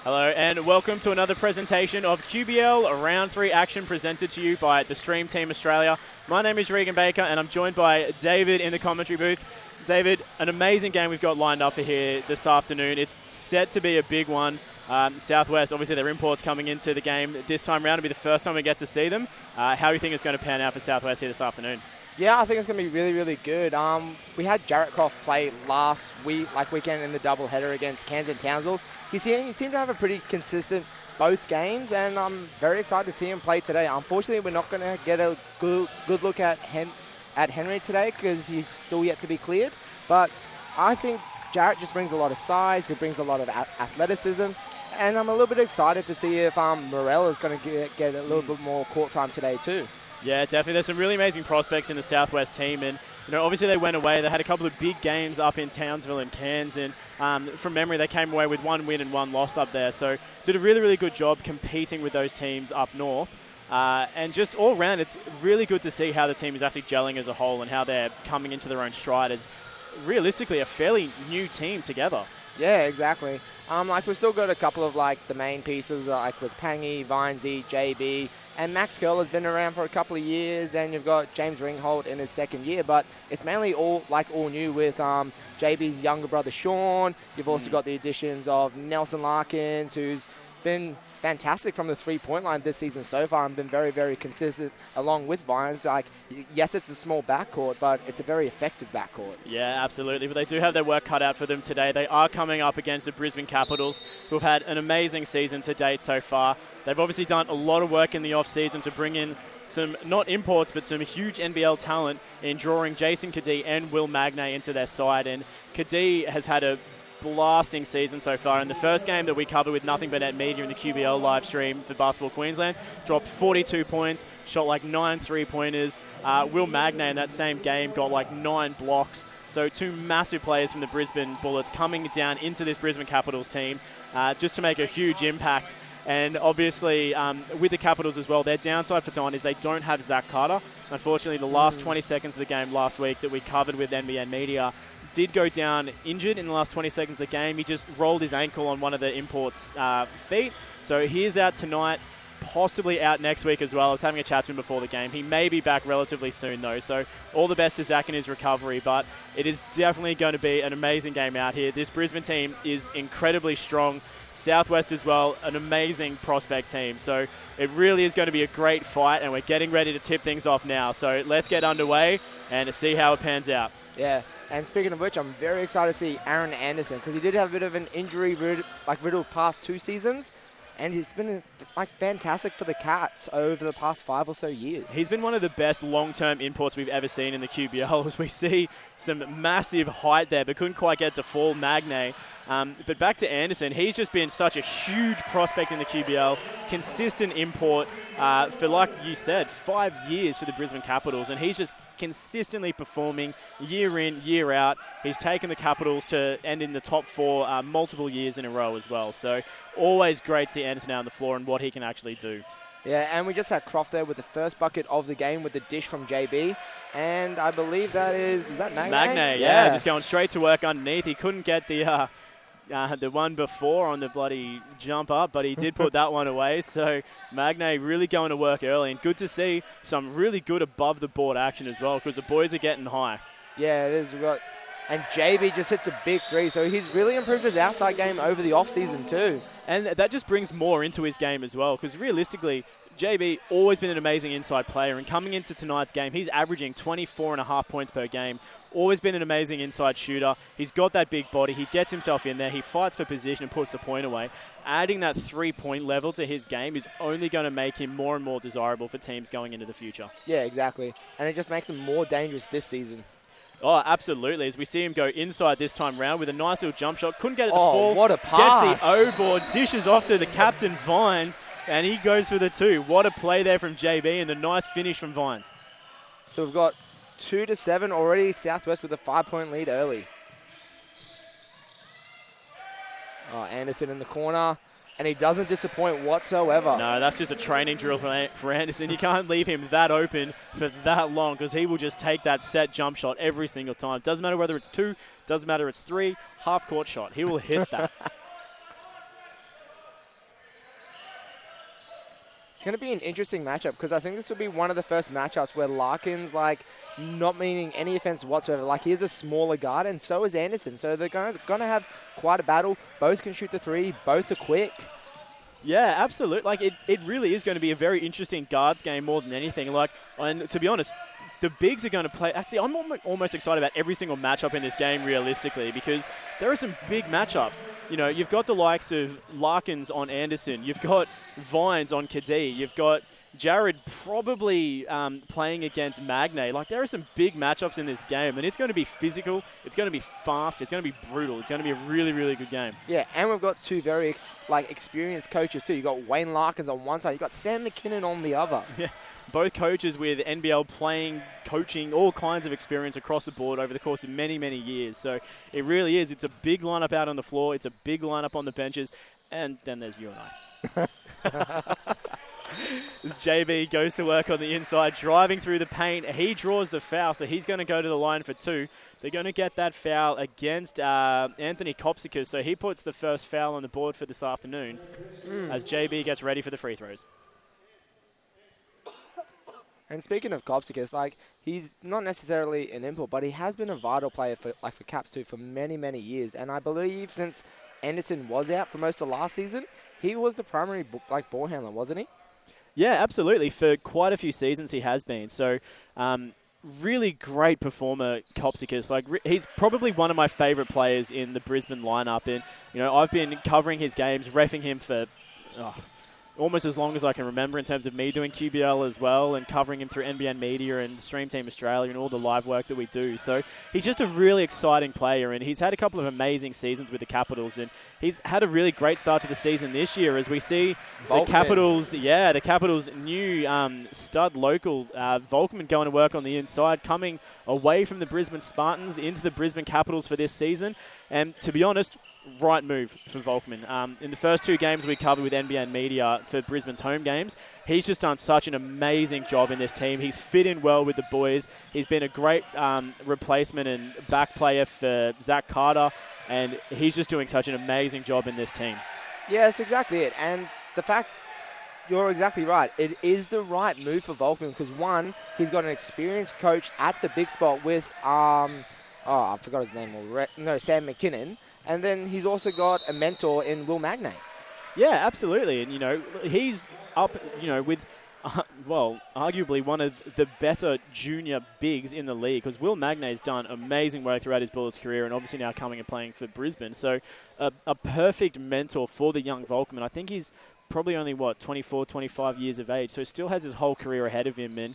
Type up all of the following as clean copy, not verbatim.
Hello and welcome to another presentation of QBL Round 3 action presented to you by the Stream Team Australia. My name is Regan Baker and I'm joined by David in the commentary booth. David, an amazing game we've got lined up for here this afternoon. It's set to be a big one. Southwest, obviously their imports coming into the game this time round. It'll be the first time we get to see them. How do you think it's going to pan out for Southwest here this afternoon? Yeah, I think it's going to be really, really good. We had Jarrett Croft play last weekend in the doubleheader against Kansas and Townsville. He seemed to have a pretty consistent both games, and I'm very excited to see him play today. Unfortunately, we're not going to get a good look at Henry today because he's still yet to be cleared. But I think Jarrett just brings a lot of size. He brings a lot of athleticism. And I'm a little bit excited to see if Morel is going to get a little bit more court time today too. Yeah, definitely. There's some really amazing prospects in the Southwest team, and obviously they went away. They had a couple of big games up in Townsville and Cairns, and from memory, they came away with 1 win and 1 loss up there. So did a really, really good job competing with those teams up north. And just all around, it's really good to see how the team is actually gelling as a whole and how they're coming into their own stride as realistically a fairly new team together. Yeah, exactly. We've still got a couple of the main pieces with Pangy, Vinesy, JB, and Max Curl has been around for a couple of years. Then you've got James Ringholt in his second year, but it's mainly all new with JB's younger brother Sean. You've also got the additions of Nelson Larkins, who's been fantastic from the three-point line this season so far and been very, very consistent along with Vines. Yes, it's a small backcourt, but it's a very effective backcourt. Yeah, absolutely. But they do have their work cut out for them today. They are coming up against the Brisbane Capitals, who have had an amazing season to date so far. They've obviously done a lot of work in the off-season to bring in some, not imports, but some huge NBL talent in drawing Jason Cadee and Will Magnay into their side. And Cadee has had a blasting season so far. In the first game that we covered with Nothing But Net Media in the QBL live stream for Basketball Queensland, dropped 42 points, shot 9 3-pointers. Will Magnay in that same game got 9 blocks. So 2 massive players from the Brisbane Bullets coming down into this Brisbane Capitals team just to make a huge impact. And obviously, with the Capitals as well, their downside for tonight is they don't have Zach Carter. Unfortunately, the last 20 seconds of the game last week that we covered with NBN Media did go down injured in the last 20 seconds of the game. He just rolled his ankle on one of the imports' feet. So he is out tonight, possibly out next week as well. I was having a chat to him before the game. He may be back relatively soon, though. So all the best to Zach in his recovery. But it is definitely going to be an amazing game out here. This Brisbane team is incredibly strong. Southwest as well, an amazing prospect team. So it really is going to be a great fight, and we're getting ready to tip things off now. So let's get underway and to see how it pans out. Yeah. And speaking of which, I'm very excited to see Aaron Anderson because he did have a bit of an injury riddled past 2 seasons, and he's been fantastic for the Cats over the past 5 or so years. He's been one of the best long-term imports we've ever seen in the QBL, as we see some massive height there, but couldn't quite get to full Magnay. But back to Anderson, he's just been such a huge prospect in the QBL, consistent import for, like you said, 5 years for the Brisbane Capitals, and he's just consistently performing year in, year out. He's taken the Capitals to end in the top 4 multiple years in a row as well. So always great to see Anderson out on the floor and what he can actually do. Yeah, and we just had Croft there with the first bucket of the game with the dish from JB. And I believe that is that Magnay? Magnay, yeah, just going straight to work underneath. He couldn't get the one before on the bloody jump up, but he did put that one away. So Magnay really going to work early, and good to see some really good above the board action as well, because the boys are getting high. Yeah, it is. And JB just hits a big 3, so he's really improved his outside game over the offseason too. And that just brings more into his game as well, because realistically, JB always been an amazing inside player, and coming into tonight's game, he's averaging 24.5 points per game. Always been an amazing inside shooter. He's got that big body. He gets himself in there. He fights for position and puts the point away. Adding that 3-point level to his game is only going to make him more and more desirable for teams going into the future. Yeah, exactly. And it just makes him more dangerous this season. Oh, absolutely. As we see him go inside this time round with a nice little jump shot. Couldn't get it to Oh, fall. what a pass. Gets the O-board, dishes off to the captain, Vines, and he goes for the 2. What a play there from JB and the nice finish from Vines. So we've got 2-7 already. Southwest with a 5-point lead early. Oh, Anderson in the corner. And he doesn't disappoint whatsoever. No, that's just a training drill for Anderson. You can't leave him that open for that long because he will just take that set jump shot every single time. Doesn't matter whether it's 2, doesn't matter it's 3, half-court shot. He will hit that. It's going to be an interesting matchup because I think this will be one of the first matchups where Larkin's not meaning any offense whatsoever. He is a smaller guard and so is Anderson. So they're going to have quite a battle. Both can shoot the 3. Both are quick. Yeah, absolutely. It really is going to be a very interesting guards game more than anything. And to be honest, the bigs are going to play. Actually, I'm almost excited about every single matchup in this game realistically because there are some big matchups. You've got the likes of Larkins on Anderson. You've got Vines on Kadee. You've got Jared probably playing against Magne. There are some big matchups in this game, and it's going to be physical. It's going to be fast. It's going to be brutal. It's going to be a really, really good game. Yeah, and we've got 2 very experienced coaches too. You've got Wayne Larkins on one side. You've got Sam McKinnon on the other. Yeah, both coaches with NBL playing, coaching, all kinds of experience across the board over the course of many, many years. So it really is. It's a big lineup out on the floor. It's a big lineup on the benches. And then there's you and I. As JB goes to work on the inside, driving through the paint. He draws the foul, so he's going to go to the line for 2. They're going to get that foul against Anthony Hibiscus, so he puts the first foul on the board for this afternoon as JB gets ready for the free throws. And speaking of Hibiscus, he's not necessarily an import, but he has been a vital player for Caps too for many, many years. And I believe since Anderson was out for most of last season, he was the primary ball handler, wasn't he? Yeah, absolutely. For quite a few seasons he has been. So really great performer, Hibiscus. He's probably one of my favourite players in the Brisbane lineup. And, I've been covering his games, reffing him for almost as long as I can remember in terms of me doing QBL as well and covering him through NBN Media and Stream Team Australia and all the live work that we do. So he's just a really exciting player, and he's had a couple of amazing seasons with the Capitals, and he's had a really great start to the season this year as we see the Capitals' new stud local, Volkman, going to work on the inside, coming away from the Brisbane Spartans into the Brisbane Capitals for this season. And to be honest, right move for Volkman. In the first 2 games we covered with NBN Media for Brisbane's home games, he's just done such an amazing job in this team. He's fit in well with the boys. He's been a great replacement and back player for Zach Carter, and he's just doing such an amazing job in this team. Yeah, that's exactly it. And the fact, you're exactly right. It is the right move for Volkman because, one, he's got an experienced coach at the big spot with I forgot his name already. No, Sam McKinnon. And then he's also got a mentor in Will Magne. Yeah, absolutely. And, he's up, with, arguably one of the better junior bigs in the league because Will Magne's done amazing work throughout his Bullets career and obviously now coming and playing for Brisbane. So a perfect mentor for the young Volkman. I think he's probably only, 24, 25 years of age. So still has his whole career ahead of him. And,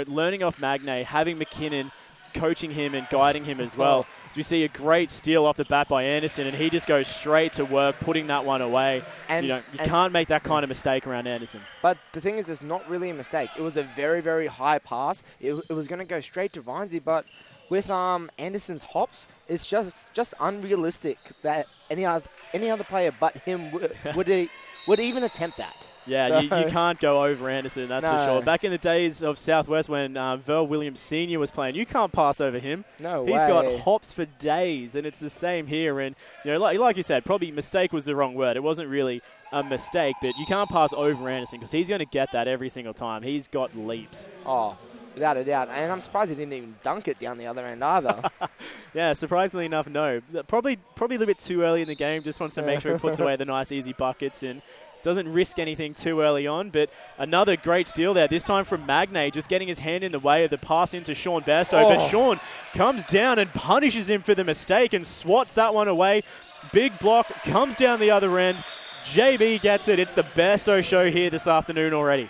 learning off Magne, having McKinnon coaching him and guiding him as well. As we see a great steal off the bat by Anderson, and he just goes straight to work, putting that one away. And you can't make that kind of mistake around Anderson. But the thing is, it's not really a mistake. It was a very, very high pass. It was going to go straight to Vinesy, but with Anderson's hops, it's just unrealistic that any other player but him would even attempt that. Yeah, so you can't go over Anderson, that's for sure. Back in the days of Southwest when Verl Williams Sr. was playing, you can't pass over him. No He's got hops for days, and it's the same here. And, like you said, probably mistake was the wrong word. It wasn't really a mistake, but you can't pass over Anderson because he's going to get that every single time. He's got leaps. Oh, without a doubt. And I'm surprised he didn't even dunk it down the other end either. Yeah, surprisingly enough, no. Probably a little bit too early in the game. Just wants to make sure he puts away the nice, easy buckets and doesn't risk anything too early on. But another great steal there, this time from Magne, just getting his hand in the way of the pass into Sean Bairstow. But Sean comes down and punishes him for the mistake and swats that one away. Big block, comes down the other end. JB gets it. It's the Bairstow show here this afternoon already.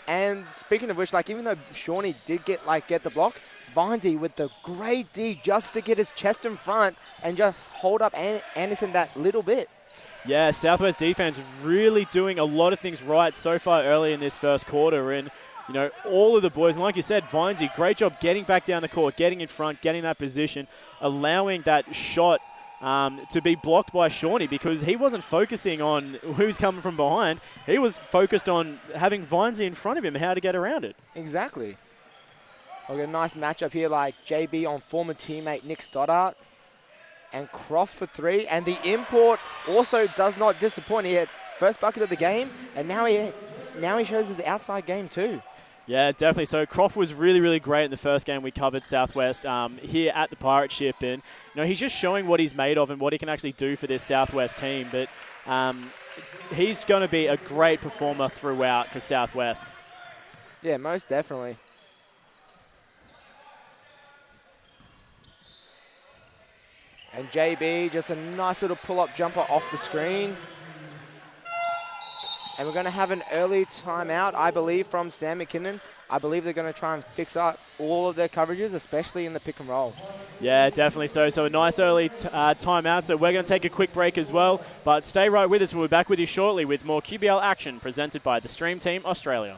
And speaking of which, even though Shawnee did get the block, Vindsey with the great D just to get his chest in front and just hold up Anderson that little bit. Yeah, Southwest defense really doing a lot of things right so far early in this first quarter. And, you know, all of the boys, and like you said, Vindsey, great job getting back down the court, getting in front, getting that position, allowing that shot to be blocked by Shawnee because he wasn't focusing on who's coming from behind. He was focused on having Vindsey in front of him and how to get around it. Exactly. We've got a nice matchup here like JB on former teammate Nick Stoddart. And Croft for three. And the import also does not disappoint. He had first bucket of the game, and now he shows his outside game too. Yeah, definitely. So Croft was really, really great in the first game we covered Southwest here at the Pirate Ship. And, you know, he's just showing what he's made of and what he can actually do for this Southwest team. But he's going to be a great performer throughout for Southwest. Yeah, most definitely. And JB, just a nice little pull-up jumper off the screen. And we're going to have an early timeout, I believe, from Sam McKinnon. I believe they're going to try and fix up all of their coverages, especially in the pick and roll. Yeah, definitely so. So a nice early timeout. So we're going to take a quick break as well. But stay right with us. We'll be back with you shortly with more QBL action presented by the Stream Team Australia.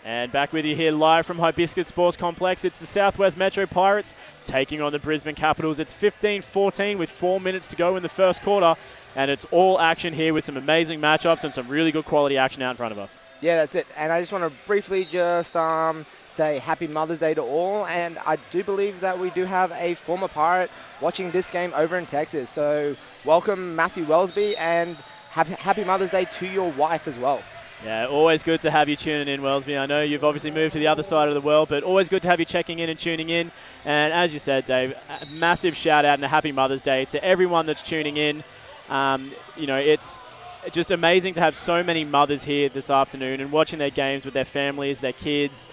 And back with you here live from Hibiscus Sports Complex. It's the Southwest Metro Pirates taking on the Brisbane Capitals. It's 15-14 with 4 minutes to go in the first quarter. And it's all action here with some amazing matchups and some really good quality action out in front of us. Yeah, that's it. And I just want to briefly just say Happy Mother's Day to all. And I do believe that we do have a former Pirate watching this game over in Texas. So welcome Matthew Wellesby, and happy Mother's Day to your wife as well. Yeah, always good to have you tuning in, Wellesby. I know you've obviously moved to the other side of the world, but always good to have you checking in and tuning in. And as you said, Dave, a massive shout out and a happy Mother's Day to everyone that's tuning in. You know, it's just amazing to have so many mothers here this afternoon and watching their games with their families, their kids,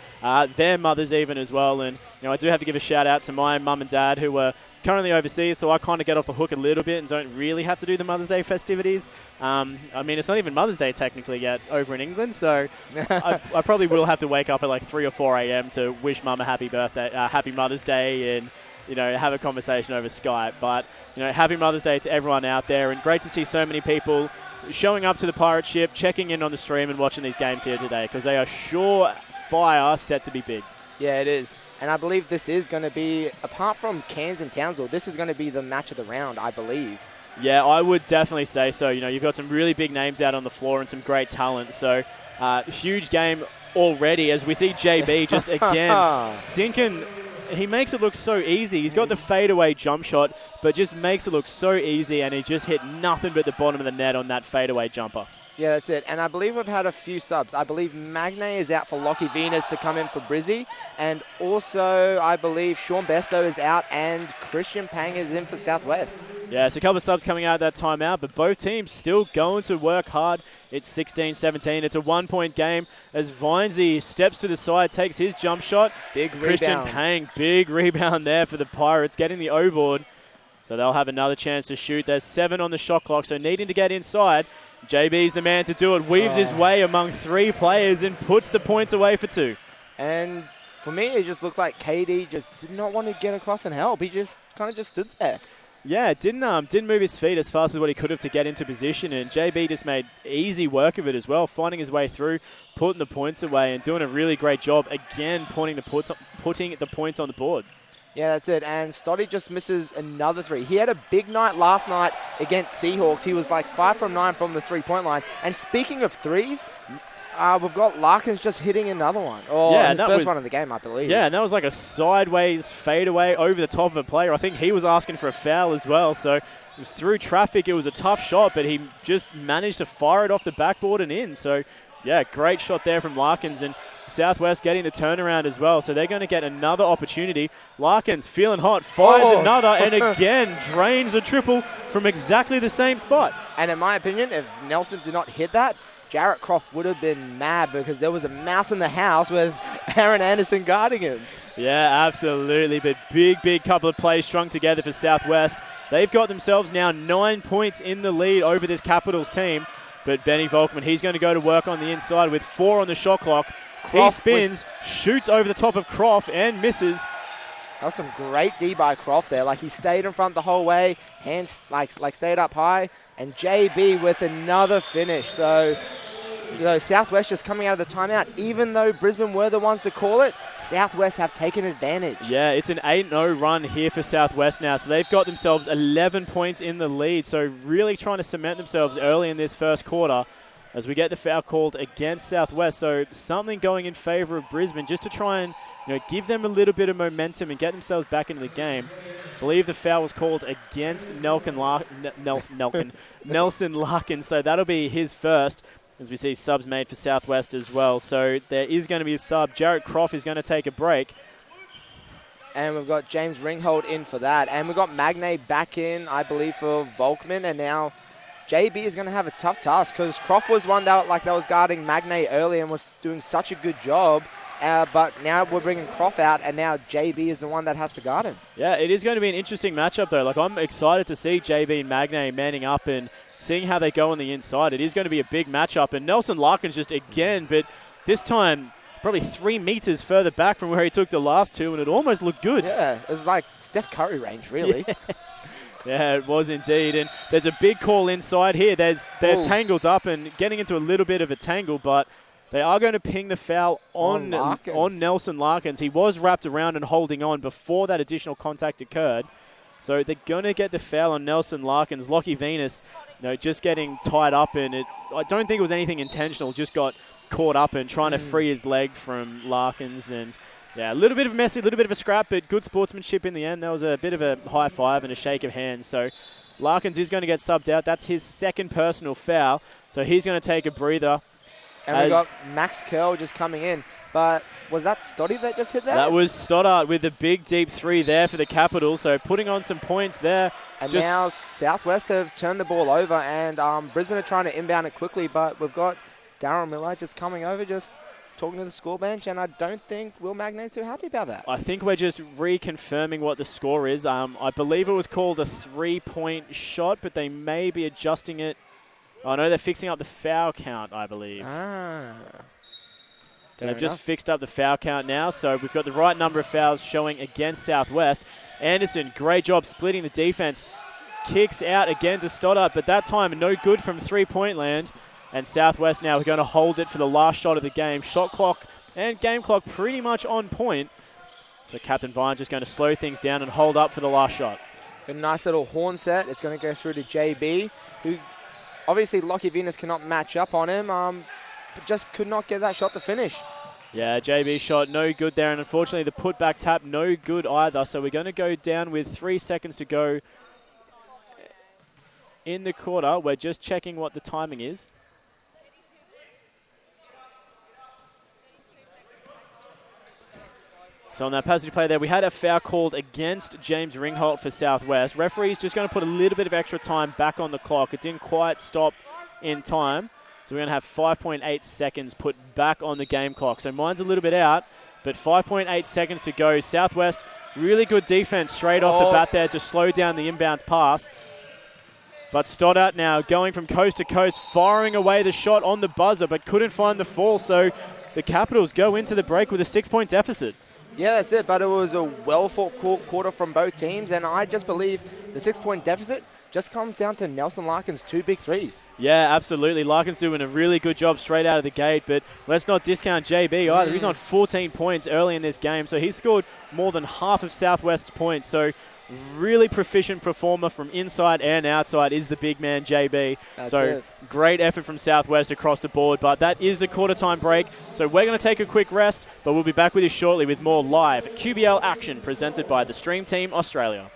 their mothers even as well. And, you know, I do have to give a shout out to my mum and dad who were currently overseas, so I kind of get off the hook a little bit and don't really have to do the Mother's Day festivities. I mean, it's not even Mother's Day technically yet over in England, so I probably will have to wake up at like 3 or 4 a.m. to wish Mum a happy birthday, happy Mother's Day, and, you know, have a conversation over Skype. But, you know, happy Mother's Day to everyone out there, and great to see so many people showing up to the Pirate Ship, checking in on the stream and watching these games here today, because they are sure fire set to be big. Yeah, it is. And I believe this is going to be, apart from Cairns and Townsville, this is going to be the match of the round, I believe. Yeah, I would definitely say so. You know, you've got some really big names out on the floor and some great talent. So, huge game already as we see JB just again sinking. He makes it look so easy. He's got the fadeaway jump shot, but just makes it look so easy, and he just hit nothing but the bottom of the net on that fadeaway jumper. Yeah, that's it. And I believe we've had a few subs. I believe Magne is out for Lockie Venus to come in for Brizzy. And also, I believe Sean Besto is out and Christian Pang is in for Southwest. Yeah, so a couple of subs coming out at that timeout, but both teams still going to work hard. It's 16-17. It's a 1-point game as Vindsey steps to the side, takes his jump shot. Big rebound. Christian Pang, big rebound there for the Pirates, getting the O-board. So they'll have another chance to shoot. There's 7 on the shot clock, so needing to get inside. JB's the man to do it. Weaves his way among 3 players and puts the points away for 2. And for me, it just looked like KD just did not want to get across and help. He just kind of just stood there. Yeah, didn't move his feet as fast as what he could have to get into position, and JB just made easy work of it as well, finding his way through, putting the points away, and doing a really great job again, putting the points on the board. Yeah, that's it. And Stoddy just misses another 3. He had a big night last night against Seahawks. He was like 5 from 9 from the 3-point line. And speaking of threes, we've got Larkins just hitting another one. His first one of the game, I believe. Yeah, and that was like a sideways fadeaway over the top of a player. I think he was asking for a foul as well. So it was through traffic. It was a tough shot, but he just managed to fire it off the backboard and in. So, yeah, great shot there from Larkins. And Southwest getting the turnaround as well. So they're going to get another opportunity. Larkins feeling hot, fires another, and again drains a triple from exactly the same spot. And in my opinion, if Nelson did not hit that, Jarrett Croft would have been mad because there was a mouse in the house with Aaron Anderson guarding him. Yeah, absolutely. But big couple of plays strung together for Southwest. They've got themselves now 9 points in the lead over this Capitals team. But Benny Volkman, he's going to go to work on the inside with 4 on the shot clock. Croft he spins, shoots over the top of Croft and misses. That was some great D by Croft there. Like, he stayed in front the whole way, hands like stayed up high, and JB with another finish. So Southwest just coming out of the timeout. Even though Brisbane were the ones to call it, Southwest have taken advantage. Yeah, it's an 8-0 run here for Southwest now. So they've got themselves 11 points in the lead. So really trying to cement themselves early in this first quarter as we get the foul called against Southwest. So something going in favour of Brisbane just to try and give them a little bit of momentum and get themselves back into the game. I believe the foul was called against Nelson Larkin. So that'll be his first, as we see subs made for Southwest as well. So there is going to be a sub. Jarrett Croft is going to take a break. And we've got James Ringholt in for that. And we've got Magne back in, I believe, for Volkman. And now JB is going to have a tough task because Croft was one that was guarding Magne early and was doing such a good job. But now we're bringing Croft out, and now JB is the one that has to guard him. Yeah, it is going to be an interesting matchup, though. Like, I'm excited to see JB and Magne manning up and seeing how they go on the inside. It is going to be a big matchup. And Nelson Larkins just again, but this time probably 3 meters further back from where he took the last 2, and it almost looked good. Yeah, it was like Steph Curry range, really. Yeah. Yeah, it was indeed. And there's a big call inside here. They're tangled up and getting into a little bit of a tangle, but they are going to ping the foul on Nelson Larkins. He was wrapped around and holding on before that additional contact occurred. So they're going to get the foul on Nelson Larkins. Lockie Venus, just getting tied up, and I don't think it was anything intentional. Just got caught up and trying to free his leg from Larkins. And yeah, a little bit of a messy, a little bit of a scrap, but good sportsmanship in the end. That was a bit of a high five and a shake of hands. So Larkins is going to get subbed out. That's his second personal foul. So he's going to take a breather. And we got Max Curl just coming in. But was that Stoddy that just hit that? That was Stoddart with a big deep 3 there for the Capitals. So putting on some points there. And now Southwest have turned the ball over, and Brisbane are trying to inbound it quickly. But we've got Darryl Miller just coming over, just talking to the score bench, and I don't think Will Magne's too happy about that. I think we're just reconfirming what the score is. I believe it was called a 3-point shot, but they may be adjusting it. Oh, no, they're fixing up the foul count, I believe. They've just fixed up the foul count now, so we've got the right number of fouls showing against Southwest. Anderson, great job splitting the defense. Kicks out again to Stoddart, but that time no good from 3-point land. And Southwest now are going to hold it for the last shot of the game. Shot clock and game clock pretty much on point. So Captain Vine's just going to slow things down and hold up for the last shot. A nice little horn set. It's going to go through to JB, who obviously Lockie Venus cannot match up on him, but just could not get that shot to finish. Yeah, JB shot no good there, and unfortunately the putback tap no good either. So we're going to go down with 3 seconds to go in the quarter. We're just checking what the timing is. So on that passage play there, we had a foul called against James Ringholt for Southwest. Referee's just going to put a little bit of extra time back on the clock. It didn't quite stop in time. So we're going to have 5.8 seconds put back on the game clock. So mine's a little bit out, but 5.8 seconds to go. Southwest, really good defense straight off the bat there to slow down the inbounds pass. But Stoddart now going from coast to coast, firing away the shot on the buzzer, but couldn't find the fall. So the Capitals go into the break with a 6-point deficit. Yeah, that's it, but it was a well-fought quarter from both teams, and I just believe the 6-point deficit just comes down to Nelson Larkin's 2 big threes. Yeah, absolutely. Larkin's doing a really good job straight out of the gate, but let's not discount JB either. He's on 14 points early in this game, so he scored more than half of Southwest's points. So really proficient performer from inside and outside is the big man JB. That's so it. Great effort from Southwest across the board, but that is the quarter time break. So we're going to take a quick rest, but we'll be back with you shortly with more live QBL action presented by the Stream Team Australia.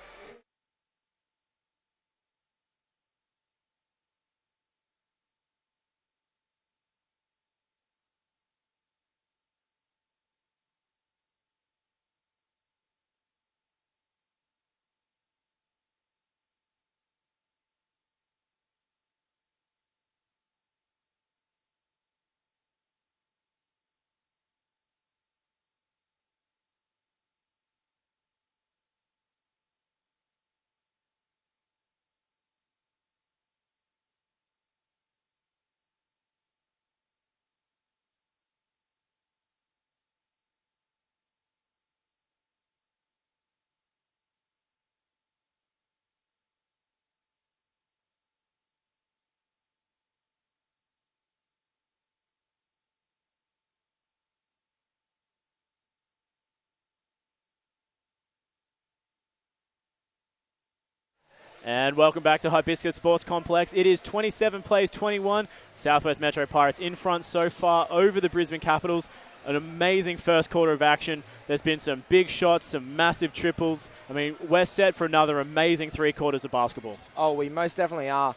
And welcome back to Hibiscus Sports Complex. It is 27 plays 21. Southwest Metro Pirates in front so far over the Brisbane Capitals. An amazing first quarter of action. There's been some big shots, some massive triples. I mean, we're set for another amazing 3 quarters of basketball. Oh, we most definitely are.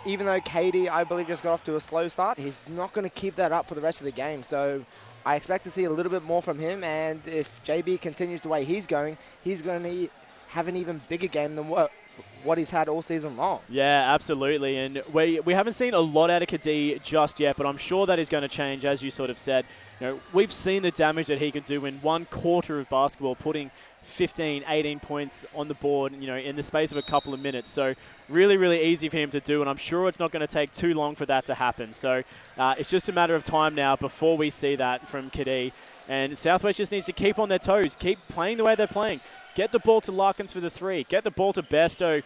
Even though Katie, I believe, just got off to a slow start, he's not going to keep that up for the rest of the game. So I expect to see a little bit more from him. And if JB continues the way he's going to have an even bigger game than what he's had all season long. Yeah, absolutely. And we haven't seen a lot out of Kadee just yet, but I'm sure that is going to change, as you sort of said. You know, we've seen the damage that he can do in 1 quarter of basketball, putting 15, 18 points on the board, you know, in the space of a couple of minutes. So really, really easy for him to do, and I'm sure it's not going to take too long for that to happen. So it's just a matter of time now before we see that from Kadee. And Southwest just needs to keep on their toes, keep playing the way they're playing. Get the ball to Larkins for the 3. Get the ball to Bairstow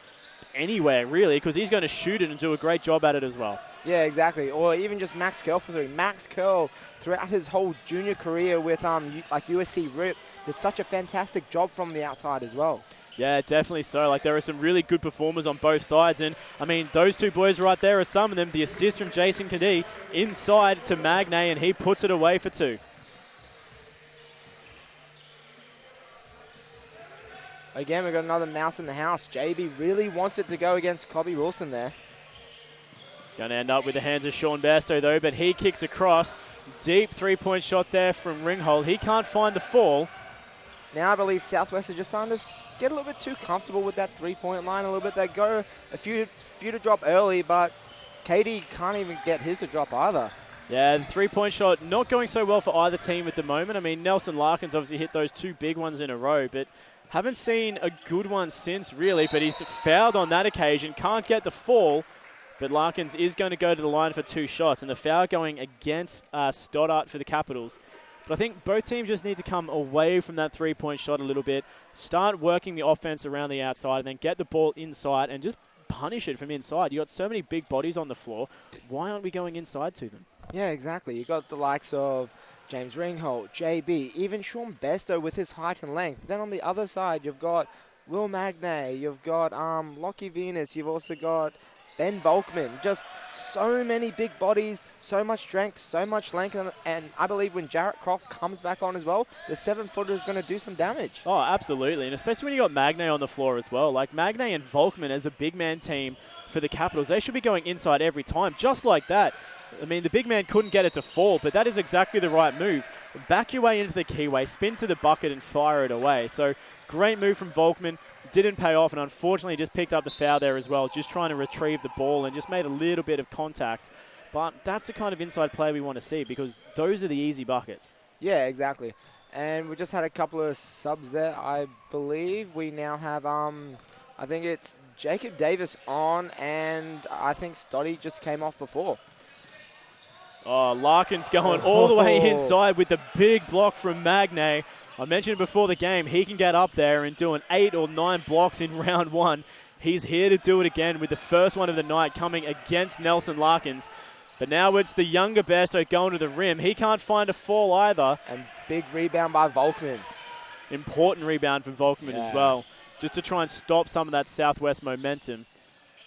anywhere, really, because he's going to shoot it and do a great job at it as well. Yeah, exactly. Or even just Max Curl for 3. Max Curl, throughout his whole junior career with like USC RIP, did such a fantastic job from the outside as well. Yeah, definitely so. Like, there are some really good performers on both sides. And, I mean, those 2 boys right there are some of them. The assist from Jason Kadee inside to Magne, and he puts it away for 2. Again, we've got another mouse in the house. JB really wants it to go against Kobe Wilson there. It's going to end up with the hands of Sean Bairstow, though, but he kicks across. Deep 3-point shot there from Ringhold. He can't find the fall. Now I believe Southwest are just starting to get a little bit too comfortable with that 3-point line a little bit. They go a few to drop early, but Katie can't even get his to drop either. Yeah, the 3-point shot not going so well for either team at the moment. I mean, Nelson Larkins obviously hit those 2 big ones in a row, but haven't seen a good one since, really, but he's fouled on that occasion. Can't get the fall, but Larkins is going to go to the line for 2 shots, and the foul going against Stoddart for the Capitals. But I think both teams just need to come away from that 3-point shot a little bit, start working the offense around the outside, and then get the ball inside and just punish it from inside. You got so many big bodies on the floor. Why aren't we going inside to them? Yeah, exactly. You got the likes of James Ringholt, JB, even Sean Bairstow with his height and length. Then on the other side, you've got Will Magne, you've got Lockie Venus, you've also got Ben Volkman. Just so many big bodies, so much strength, so much length, and I believe when Jarrett Croft comes back on as well, the 7-footer is going to do some damage. Oh, absolutely, and especially when you got Magne on the floor as well. Like, Magne and Volkman as a big man team for the Capitals, they should be going inside every time, just like that. I mean, the big man couldn't get it to fall, but that is exactly the right move. Back your way into the keyway, spin to the bucket and fire it away. So great move from Volkman. Didn't pay off, and unfortunately just picked up the foul there as well, just trying to retrieve the ball and just made a little bit of contact. But that's the kind of inside play we want to see, because those are the easy buckets. Yeah, exactly. And we just had a couple of subs there. I believe we now have, I think it's Jacob Davis on, and I think Stoddy just came off before. Oh, Larkin's going all the way inside with the big block from Magne. I mentioned before the game, he can get up there and doing 8 or 9 blocks in round 1. He's here to do it again with the first one of the night coming against Nelson Larkins. But now it's the younger Bairstow going to the rim. He can't find a fall either. And big rebound by Volkman. Important rebound from Volkman as well, just to try and stop some of that Southwest momentum.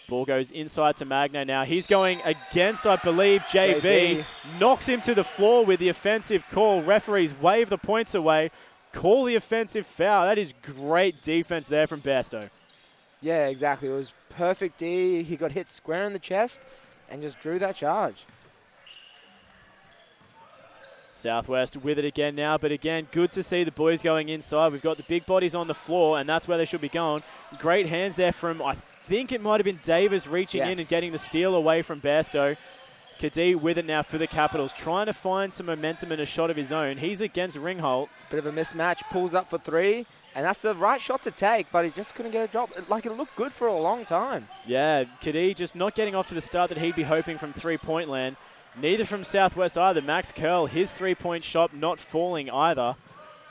Ball goes inside to Magne now. He's going against, I believe, JB. Knocks him to the floor with the offensive call. Referees wave the points away. Call the offensive foul. That is great defense there from Bairstow. Yeah, exactly. It was perfect D. He got hit square in the chest and just drew that charge. Southwest with it again now, but again, good to see the boys going inside. We've got the big bodies on the floor, and that's where they should be going. Great hands there from, I think it might have been Davis reaching in and getting the steal away from Bairstow. Kadee with it now for the Capitals, trying to find some momentum and a shot of his own. He's against Ringholt. Bit of a mismatch, pulls up for 3, and that's the right shot to take, but he just couldn't get a drop. Like, it looked good for a long time. Yeah, Kadee just not getting off to the start that he'd be hoping from three-point land. Neither from Southwest either. Max Curl, his three-point shot not falling either.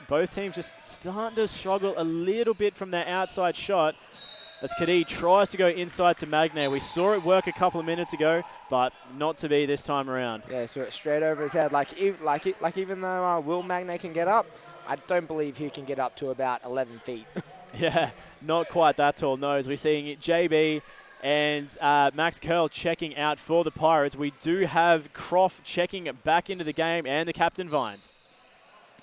Both teams just starting to struggle a little bit from their outside shot as Kadee tries to go inside to Magne. We saw it work a couple of minutes ago, but not to be this time around. Yeah, so it's straight over his head. Even though Will Magne can get up, I don't believe he can get up to about 11 feet. Yeah, not quite that tall, no. As we're seeing JB and Max Curl checking out for the Pirates. We do have Croft checking back into the game and the captain Vines.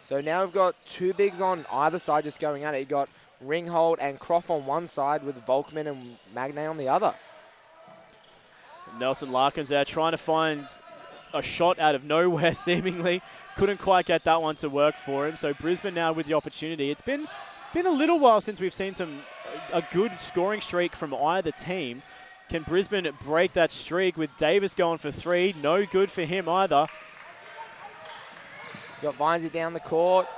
So now we've got 2 bigs on either side just going at it. You've got Ringholt and Croft on one side with Volkman and Magne on the other. Nelson Larkins there trying to find a shot out of nowhere seemingly. Couldn't quite get that one to work for him. So Brisbane now with the opportunity. It's been a little while since we've seen a good scoring streak from either team. Can Brisbane break that streak with Davis going for 3? No good for him either. Got Vinesy down the court.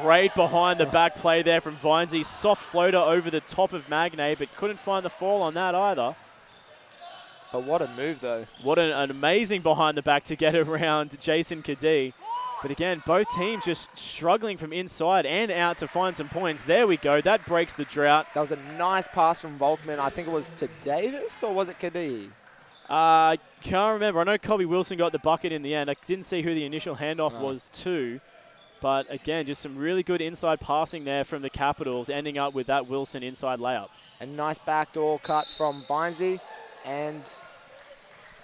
Great behind the back play there from Vinesy. Soft floater over the top of Magne, but couldn't find the fall on that either. But what a move, though. What an amazing behind the back to get around Jason Kadee. But again, both teams just struggling from inside and out to find some points. There we go. That breaks the drought. That was a nice pass from Volkman. I think it was to Davis, or was it Kadee? I can't remember. I know Colby Wilson got the bucket in the end. I didn't see who the initial handoff was to. But again, just some really good inside passing there from the Capitals, ending up with that Wilson inside layup. A nice backdoor cut from Vinesy. And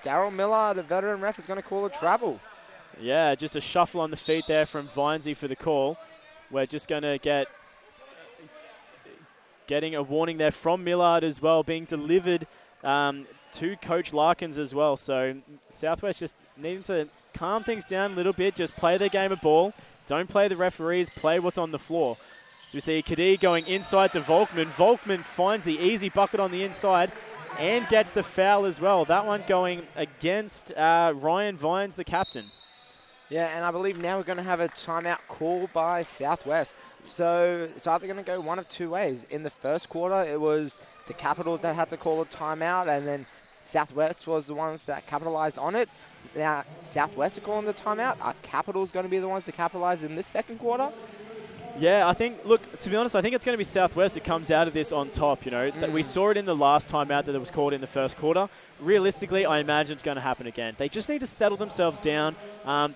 Daryl Miller, the veteran ref, is going to call a travel. Yeah, just a shuffle on the feet there from Vinesy for the call. We're just going to getting a warning there from Millard as well, being delivered to Coach Larkins as well. So Southwest just needing to calm things down a little bit, just play their game of ball. Don't play the referees, play what's on the floor. So we see Kadee going inside to Volkman. Volkman finds the easy bucket on the inside and gets the foul as well. That one going against Ryan Vines, the captain. Yeah, and I believe now we're going to have a timeout called by Southwest. So it's either going to go one of 2 ways. In the first quarter, it was the Capitals that had to call a timeout, and then Southwest was the ones that capitalized on it. Now, Southwest are calling the timeout. Are Capitals going to be the ones to capitalize in this second quarter? Yeah, I think, look, to be honest, I think it's going to be Southwest that comes out of this on top, you know. We saw it in the last timeout that it was called in the first quarter. Realistically, I imagine it's going to happen again. They just need to settle themselves down.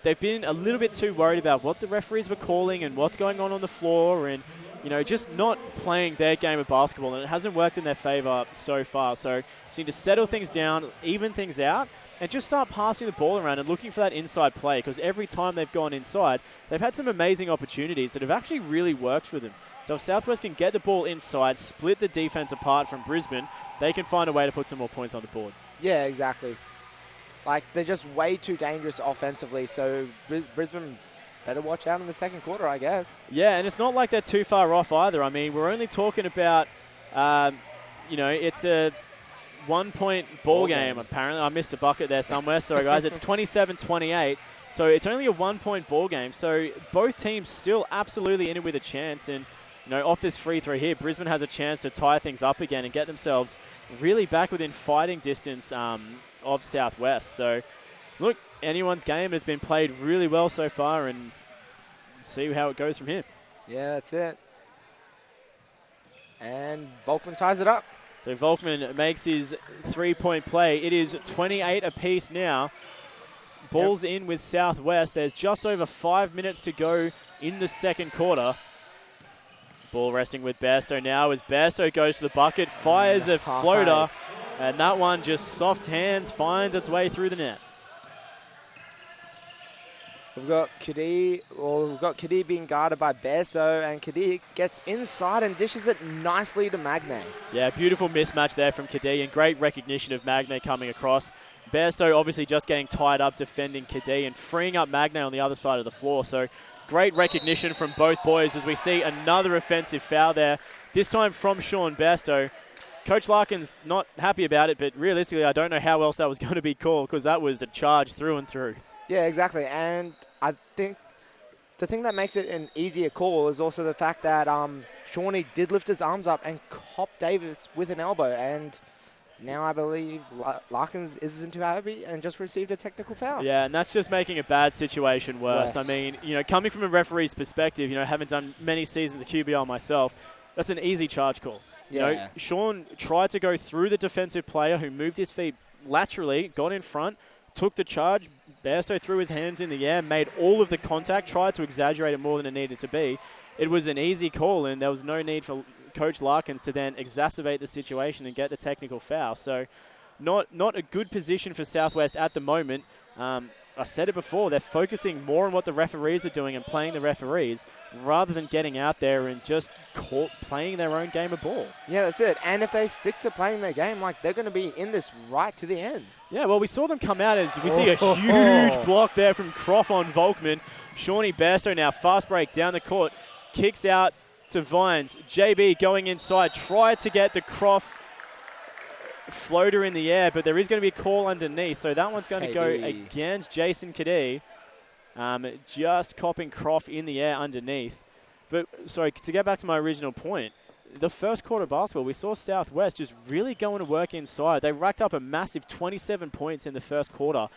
They've been a little bit too worried about what the referees were calling and what's going on the floor and, you know, just not playing their game of basketball, and it hasn't worked in their favor so far. So just need to settle things down, even things out, and just start passing the ball around and looking for that inside play, because every time they've gone inside, they've had some amazing opportunities that have actually really worked for them. So if Southwest can get the ball inside, split the defense apart from Brisbane, they can find a way to put some more points on the board. Yeah, exactly. Like, they're just way too dangerous offensively, so Brisbane better watch out in the second quarter, I guess. Yeah, and it's not like they're too far off either. I mean, we're only talking about, you know, it's a 1-point ball game, apparently. I missed a bucket there somewhere. Sorry, guys. It's 27-28. So it's only a 1-point ball game. So both teams still absolutely in it with a chance. And, you know, off this free throw here, Brisbane has a chance to tie things up again and get themselves really back within fighting distance of Southwest. So, look, anyone's game. It's been played really well so far, and see how it goes from here. Yeah, that's it. And Volkman ties it up. So Volkman makes his 3-point play. It is 28 apiece now. Ball's in with Southwest. There's just over 5 minutes to go in the second quarter. Ball resting with Bairstow now as Bairstow goes to the bucket, fires a floater, and that one just soft hands, finds its way through the net. We've got Kadee being guarded by Bairstow, and Kadee gets inside and dishes it nicely to Magne. Yeah, beautiful mismatch there from Kadee, and great recognition of Magne coming across. Bairstow obviously just getting tied up defending Kadee and freeing up Magne on the other side of the floor. So great recognition from both boys as we see another offensive foul there, this time from Sean Bairstow. Coach Larkin's not happy about it, but realistically I don't know how else that was going to be called, because that was a charge through and through. Yeah, exactly. And I think the thing that makes it an easier call is also the fact that Shawnee did lift his arms up and cop Davis with an elbow. And now I believe Larkins isn't too happy and just received a technical foul. Yeah, and that's just making a bad situation worse. I mean, coming from a referee's perspective, having done many seasons of QBL myself, that's an easy charge call. Sean tried to go through the defensive player who moved his feet laterally, got in front, took the charge. Bairstow threw his hands in the air, made all of the contact, tried to exaggerate it more than it needed to be. It was an easy call, and there was no need for Coach Larkins to then exacerbate the situation and get the technical foul. So not a good position for Southwest at the moment. I said it before, they're focusing more on what the referees are doing and playing the referees rather than getting out there and just playing their own game of ball. Yeah, that's it. And if they stick to playing their game, they're going to be in this right to the end. Yeah, well, we saw them come out as we see a huge block there from Croft on Volkman. Shawnee Bairstow now fast break down the court, kicks out to Vines. JB going inside, tried to get the Croft floater in the air, but there is going to be a call underneath, so that one's going to go against Jason Kadee. Just copping Croft in the air underneath. But, sorry, to get back to my original point, the first quarter basketball, we saw Southwest just really going to work inside. They racked up a massive 27 points in the first quarter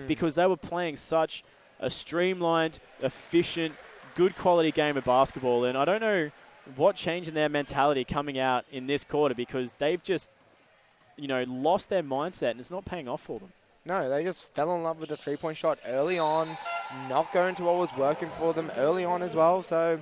because they were playing such a streamlined, efficient, good quality game of basketball, and I don't know what changed in their mentality coming out in this quarter, because they've just lost their mindset, and it's not paying off for them. No, they just fell in love with the three-point shot early on, not going to what was working for them early on as well. So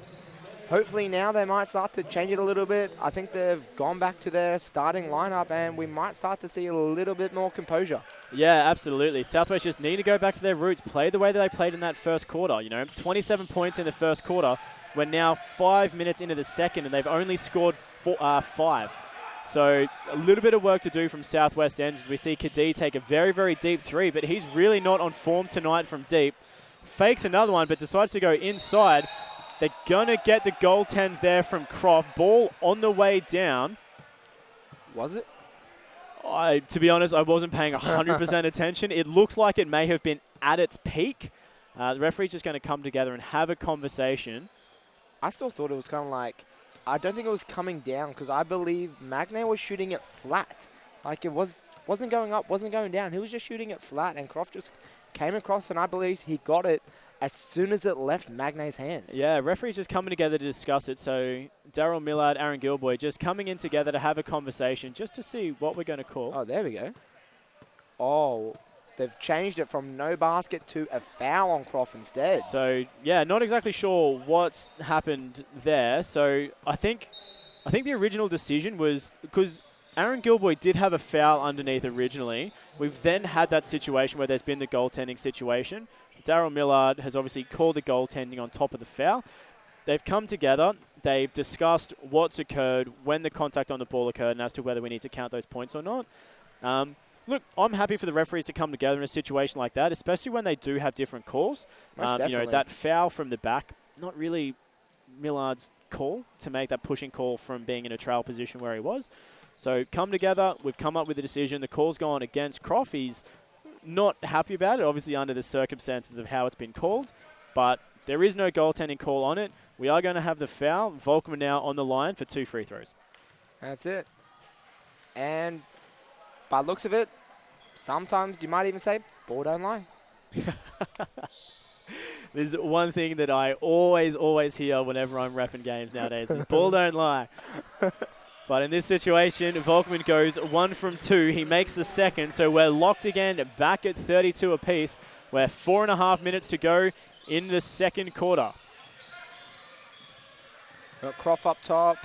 hopefully now they might start to change it a little bit. I think they've gone back to their starting lineup, and we might start to see a little bit more composure. Yeah, absolutely. Southwest just need to go back to their roots, play the way that they played in that first quarter. 27 points in the first quarter. We're now 5 minutes into the second, and they've only scored 5. So a little bit of work to do from Southwest end. We see Kadee take a very, very deep three, but he's really not on form tonight from deep. Fakes another one, but decides to go inside. They're going to get the goaltend there from Croft. Ball on the way down. Was it? To be honest, I wasn't paying 100% attention. It looked like it may have been at its peak. The referee's just going to come together and have a conversation. I still thought it was kind of like, I don't think it was coming down, because I believe Magne was shooting it flat. Like it wasn't going up, wasn't going down. He was just shooting it flat, and Croft just came across, and I believe he got it as soon as it left Magne's hands. Yeah, referees just coming together to discuss it. So Daryl Millard, Aaron Gilboy just coming in together to have a conversation just to see what we're going to call. Oh, there we go. Oh, they've changed it from no basket to a foul on Croft instead. So, yeah, not exactly sure what's happened there. So I think the original decision was because Aaron Gilboy did have a foul underneath originally. We've then had that situation where there's been the goaltending situation. Daryl Millard has obviously called the goaltending on top of the foul. They've come together. They've discussed what's occurred, when the contact on the ball occurred, and as to whether we need to count those points or not. Look, I'm happy for the referees to come together in a situation like that, especially when they do have different calls. That foul from the back, not really Millard's call to make that pushing call from being in a trail position where he was. So come together. We've come up with a decision. The call's gone against Croft. He's not happy about it, obviously under the circumstances of how it's been called. But there is no goaltending call on it. We are going to have the foul. Volkman now on the line for 2 free throws. That's it. And by looks of it, sometimes you might even say, ball don't lie. There's one thing that I always hear whenever I'm repping games nowadays is ball don't lie. But in this situation, Volkman goes 1 from 2. He makes the second, so we're locked again, back at 32 apiece. We're 4.5 minutes to go in the second quarter. Got Croft up top.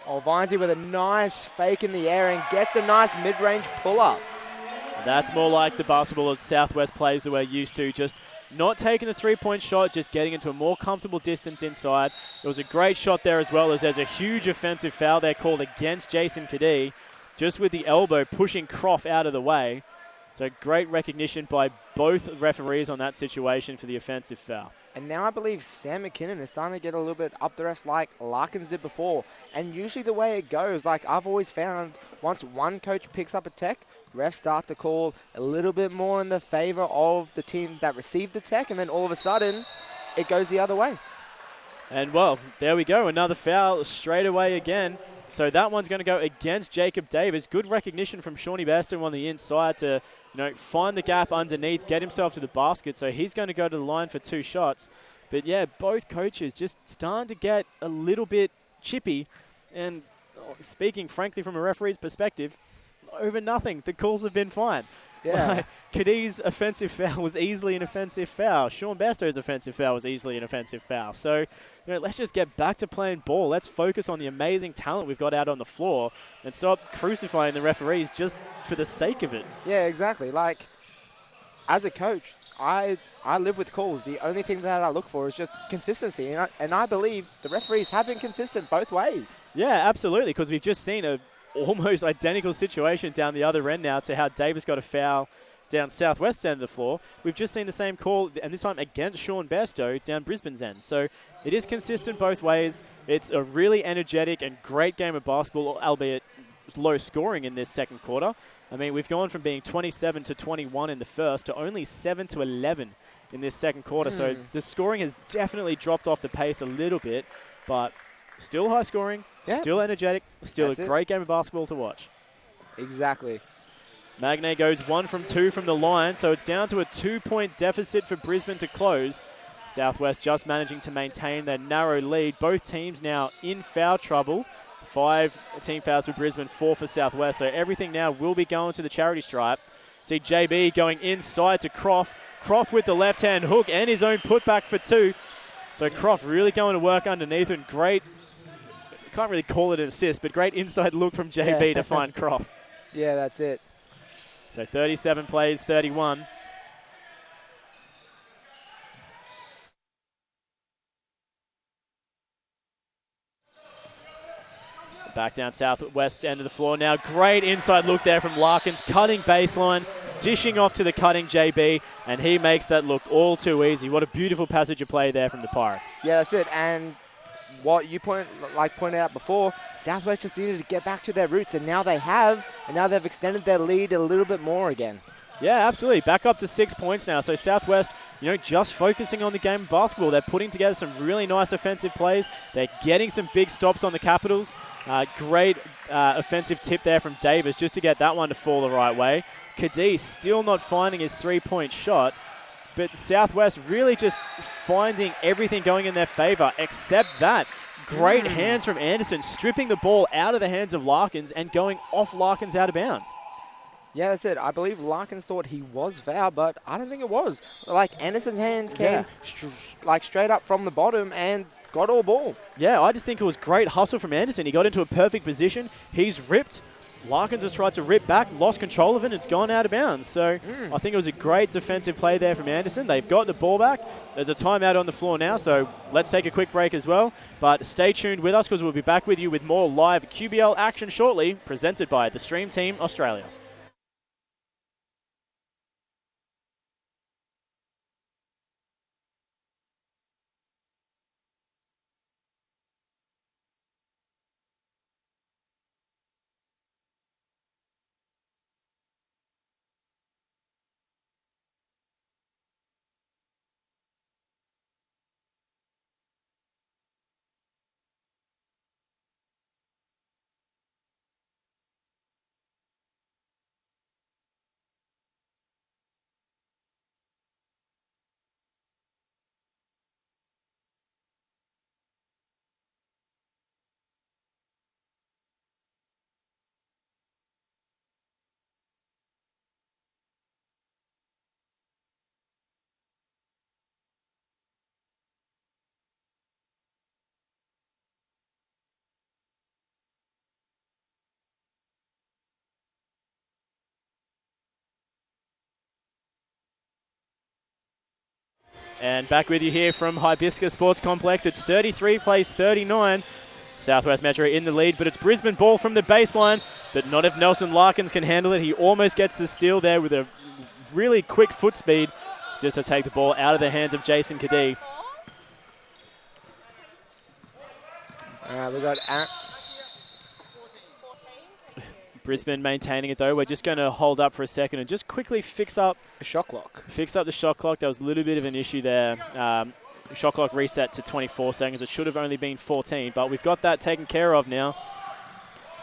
Oh, Vinesy with a nice fake in the air and gets the nice mid-range pull-up. That's more like the basketball of Southwest players that we're used to, just not taking the three-point shot, just getting into a more comfortable distance inside. It was a great shot there as well, as there's a huge offensive foul there called against Jason Kadee, just with the elbow pushing Croft out of the way. So great recognition by both referees on that situation for the offensive foul. And now I believe Sam McKinnon is starting to get a little bit up the refs like Larkins did before. And usually the way it goes, like I've always found, once one coach picks up a tech, refs start to call a little bit more in the favor of the team that received the tech, and then all of a sudden, it goes the other way. And well, there we go, another foul straight away again. So that one's going to go against Jacob Davis. Good recognition from Shawnee Bairstow on the inside to, find the gap underneath, get himself to the basket. So he's going to go to the line for 2 shots. But yeah, both coaches just starting to get a little bit chippy. And speaking frankly from a referee's perspective, over nothing. The calls have been fine. Yeah. Kadee's offensive foul was easily an offensive foul. Sean Bastow's offensive foul was easily an offensive foul. So, let's just get back to playing ball. Let's focus on the amazing talent we've got out on the floor and stop crucifying the referees just for the sake of it. Yeah, exactly. Like, as a coach, I live with calls. The only thing that I look for is just consistency. And I believe the referees have been consistent both ways. Yeah, absolutely, because we've just seen a almost identical situation down the other end now to how Davis got a foul down Southwest's end of the floor. We've just seen the same call, and this time against Sean Bairstow down Brisbane's end. So it is consistent both ways. It's a really energetic and great game of basketball, albeit low scoring in this second quarter. I mean, we've gone from being 27 to 21 in the first to only 7 to 11 in this second quarter. So the scoring has definitely dropped off the pace a little bit, but still high scoring, still energetic, still a great game of basketball to watch. Exactly. Magnay goes 1 from 2 from the line, so it's down to a 2-point deficit for Brisbane to close. Southwest just managing to maintain their narrow lead. Both teams now in foul trouble. 5 team fouls for Brisbane, 4 for Southwest. So everything now will be going to the charity stripe. See JB going inside to Croft. Croft with the left-hand hook and his own putback for 2. So Croft really going to work underneath, and great, can't really call it an assist, but great inside look from JB to find Croft. Yeah, that's it. So 37 plays, 31. Back down Southwest end of the floor now. Great inside look there from Larkins, cutting baseline, dishing off to the cutting JB, and he makes that look all too easy. What a beautiful passage of play there from the Pirates. Yeah, that's it. And what you pointed out before, Southwest just needed to get back to their roots, and now they have, and now they've extended their lead a little bit more again. Yeah, absolutely. Back up to 6 points now. So Southwest, just focusing on the game of basketball. They're putting together some really nice offensive plays. They're getting some big stops on the Capitals. Great offensive tip there from Davis just to get that one to fall the right way. Kadee still not finding his three-point shot, but Southwest really just finding everything going in their favor, except that. Great hands from Anderson, stripping the ball out of the hands of Larkins and going off Larkins out of bounds. Yeah, that's it. I believe Larkins thought he was fouled, but I don't think it was. Like, Anderson's hand came straight up from the bottom and got all ball. Yeah, I just think it was great hustle from Anderson. He got into a perfect position. He's ripped. Larkins has tried to rip back, lost control of it, and it's gone out of bounds. So I think it was a great defensive play there from Anderson. They've got the ball back. There's a timeout on the floor now, so let's take a quick break as well. But stay tuned with us because we'll be back with you with more live QBL action shortly, presented by the Stream Team Australia. And back with you here from Hibiscus Sports Complex. It's 33 plays 39. Southwest Metro in the lead, but it's Brisbane ball from the baseline. But not if Nelson Larkins can handle it. He almost gets the steal there with a really quick foot speed just to take the ball out of the hands of Jason Kadee. We got Brisbane maintaining it though. We're just going to hold up for a second and just quickly fix up the shot clock. Fix up the shot clock. There was a little bit of an issue there. Shot clock reset to 24 seconds. It should have only been 14, but we've got that taken care of now.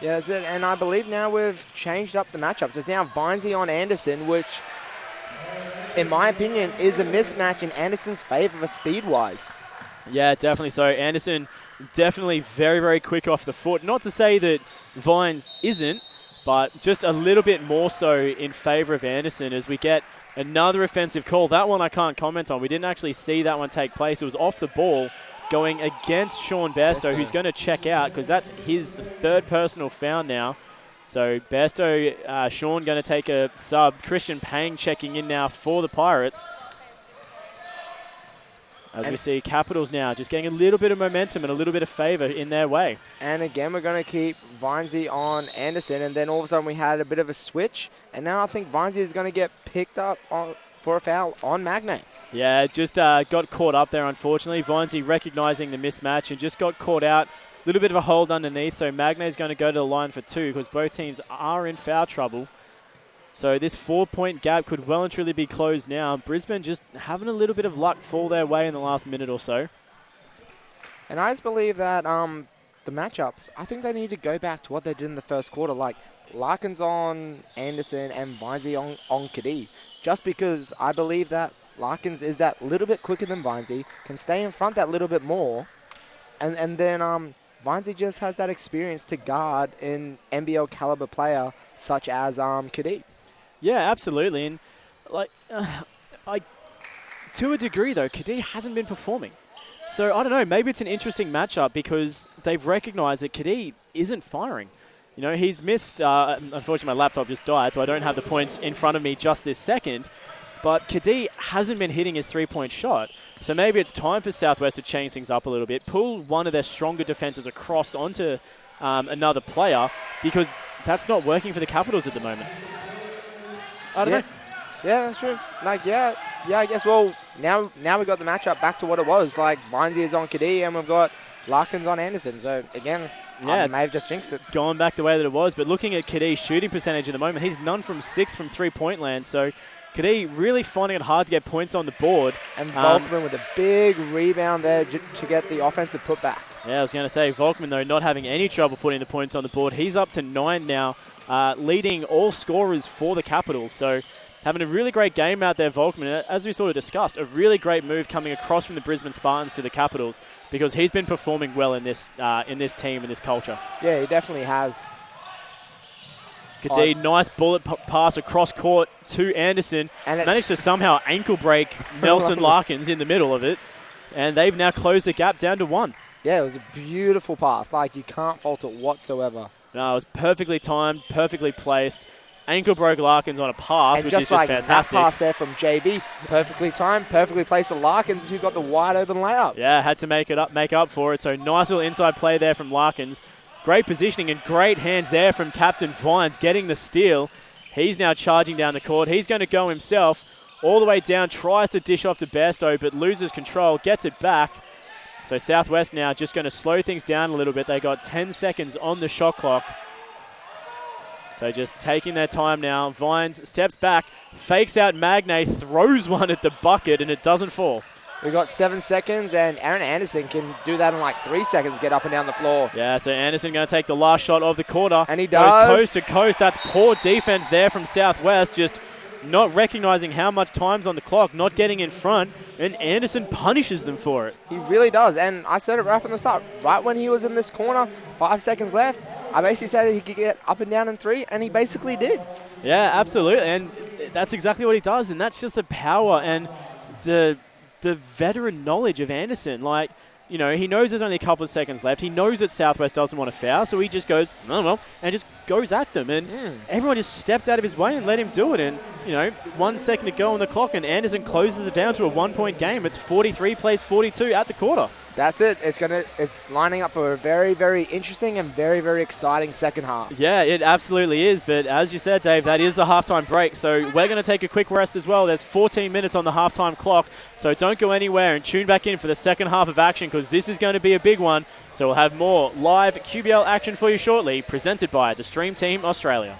Yeah, that's it. And I believe now we've changed up the matchups. It's now Vinesy on Anderson, which, in my opinion, is a mismatch in Anderson's favour speed-wise. Yeah, definitely so. Anderson definitely very, very quick off the foot. Not to say that Vines isn't, but just a little bit more so in favour of Anderson as we get another offensive call. That one I can't comment on. We didn't actually see that one take place. It was off the ball going against Sean Bairstow, who's going to check out because that's his third personal foul now. So Bairstow, Sean going to take a sub. Christian Payne checking in now for the Pirates. As we see Capitals now just getting a little bit of momentum and a little bit of favour in their way. And again, we're going to keep Vinesy on Anderson, and then all of a sudden we had a bit of a switch, and now I think Vinesy is going to get picked up for a foul on Magnay. Yeah, just got caught up there, unfortunately. Vinesy recognising the mismatch and just got caught out. A little bit of a hold underneath, so Magnay's going to go to the line for 2 because both teams are in foul trouble. So this 4-point gap could well and truly be closed now. Brisbane just having a little bit of luck fall their way in the last minute or so. And I just believe that the matchups, I think they need to go back to what they did in the first quarter, like Larkins on Anderson and Vinesy on Kadee. Just because I believe that Larkins is that little bit quicker than Vinesy, can stay in front that little bit more, and then Vinesy just has that experience to guard an NBL caliber player such as Kadee. Yeah, absolutely. And like, to a degree though, Kadee hasn't been performing. So I don't know, maybe it's an interesting matchup because they've recognised that Kadee isn't firing. You know, he's missed, unfortunately my laptop just died, so I don't have the points in front of me just this second. But Kadee hasn't been hitting his 3-point shot. So maybe it's time for Southwest to change things up a little bit, pull one of their stronger defences across onto another player because that's not working for the Capitals at the moment. I don't know. Yeah, that's true. Like, yeah, I guess, well, now we've got the matchup back to what it was. Like, Vinesy is on Kadee and we've got Larkins on Anderson. So, again, yeah, I may have just jinxed it. Going back the way that it was. But looking at Kadee's shooting percentage at the moment, he's none from 6 from 3-point land. So, Kadee really finding it hard to get points on the board. And Volkman with a big rebound there to get the offensive putback. Yeah, I was going to say, Volkman, though, not having any trouble putting the points on the board. He's up to 9 now, leading all scorers for the Capitals. So having a really great game out there, Volkman. As we sort of discussed, a really great move coming across from the Brisbane Spartans to the Capitals because he's been performing well in this team, in this culture. Yeah, he definitely has. Kadee, nice bullet pass across court to Anderson. And managed to somehow ankle break Nelson Larkins in the middle of it. And they've now closed the gap down to 1. Yeah, it was a beautiful pass. Like, you can't fault it whatsoever. No, it was perfectly timed, perfectly placed. Ankle broke Larkins on a pass, and which just is like just fantastic. That pass there from JB, perfectly timed, perfectly placed to Larkins, who got the wide open layup. Yeah, had to make up for it. So nice little inside play there from Larkins. Great positioning and great hands there from Captain Vines getting the steal. He's now charging down the court. He's going to go himself all the way down, tries to dish off to Bairstow, but loses control, gets it back. So Southwest now just going to slow things down a little bit. They got 10 seconds on the shot clock. So just taking their time now. Vines steps back, fakes out Magnay, throws one at the bucket, and it doesn't fall. We got 7 seconds, and Aaron Anderson can do that in like 3 seconds, get up and down the floor. Yeah, so Anderson going to take the last shot of the quarter. And he does. Goes coast to coast. That's poor defense there from Southwest, just not recognizing how much time's on the clock, not getting in front, and Anderson punishes them for it. He really does, and I said it right from the start. Right when he was in this corner, 5 seconds left, I basically said he could get up and down in 3, and he basically did. Yeah, absolutely, and that's exactly what he does, and that's just the power and the veteran knowledge of Anderson. Like, you know, he knows there's only a couple of seconds left. He knows that Southwest doesn't want to foul, so he just goes, oh, well, and just goes at them. And everyone just stepped out of his way and let him do it. And, you know, 1 second to go on the clock, and Anderson closes it down to a 1-point game. It's 43 plays 42 at the quarter. That's it. It's lining up for a very, very interesting and very, very exciting second half. Yeah, it absolutely is. But as you said, Dave, that is the halftime break. So we're going to take a quick rest as well. There's 14 minutes on the halftime clock. So don't go anywhere and tune back in for the second half of action, because this is going to be a big one. So we'll have more live QBL action for you shortly, presented by the Stream Team Australia.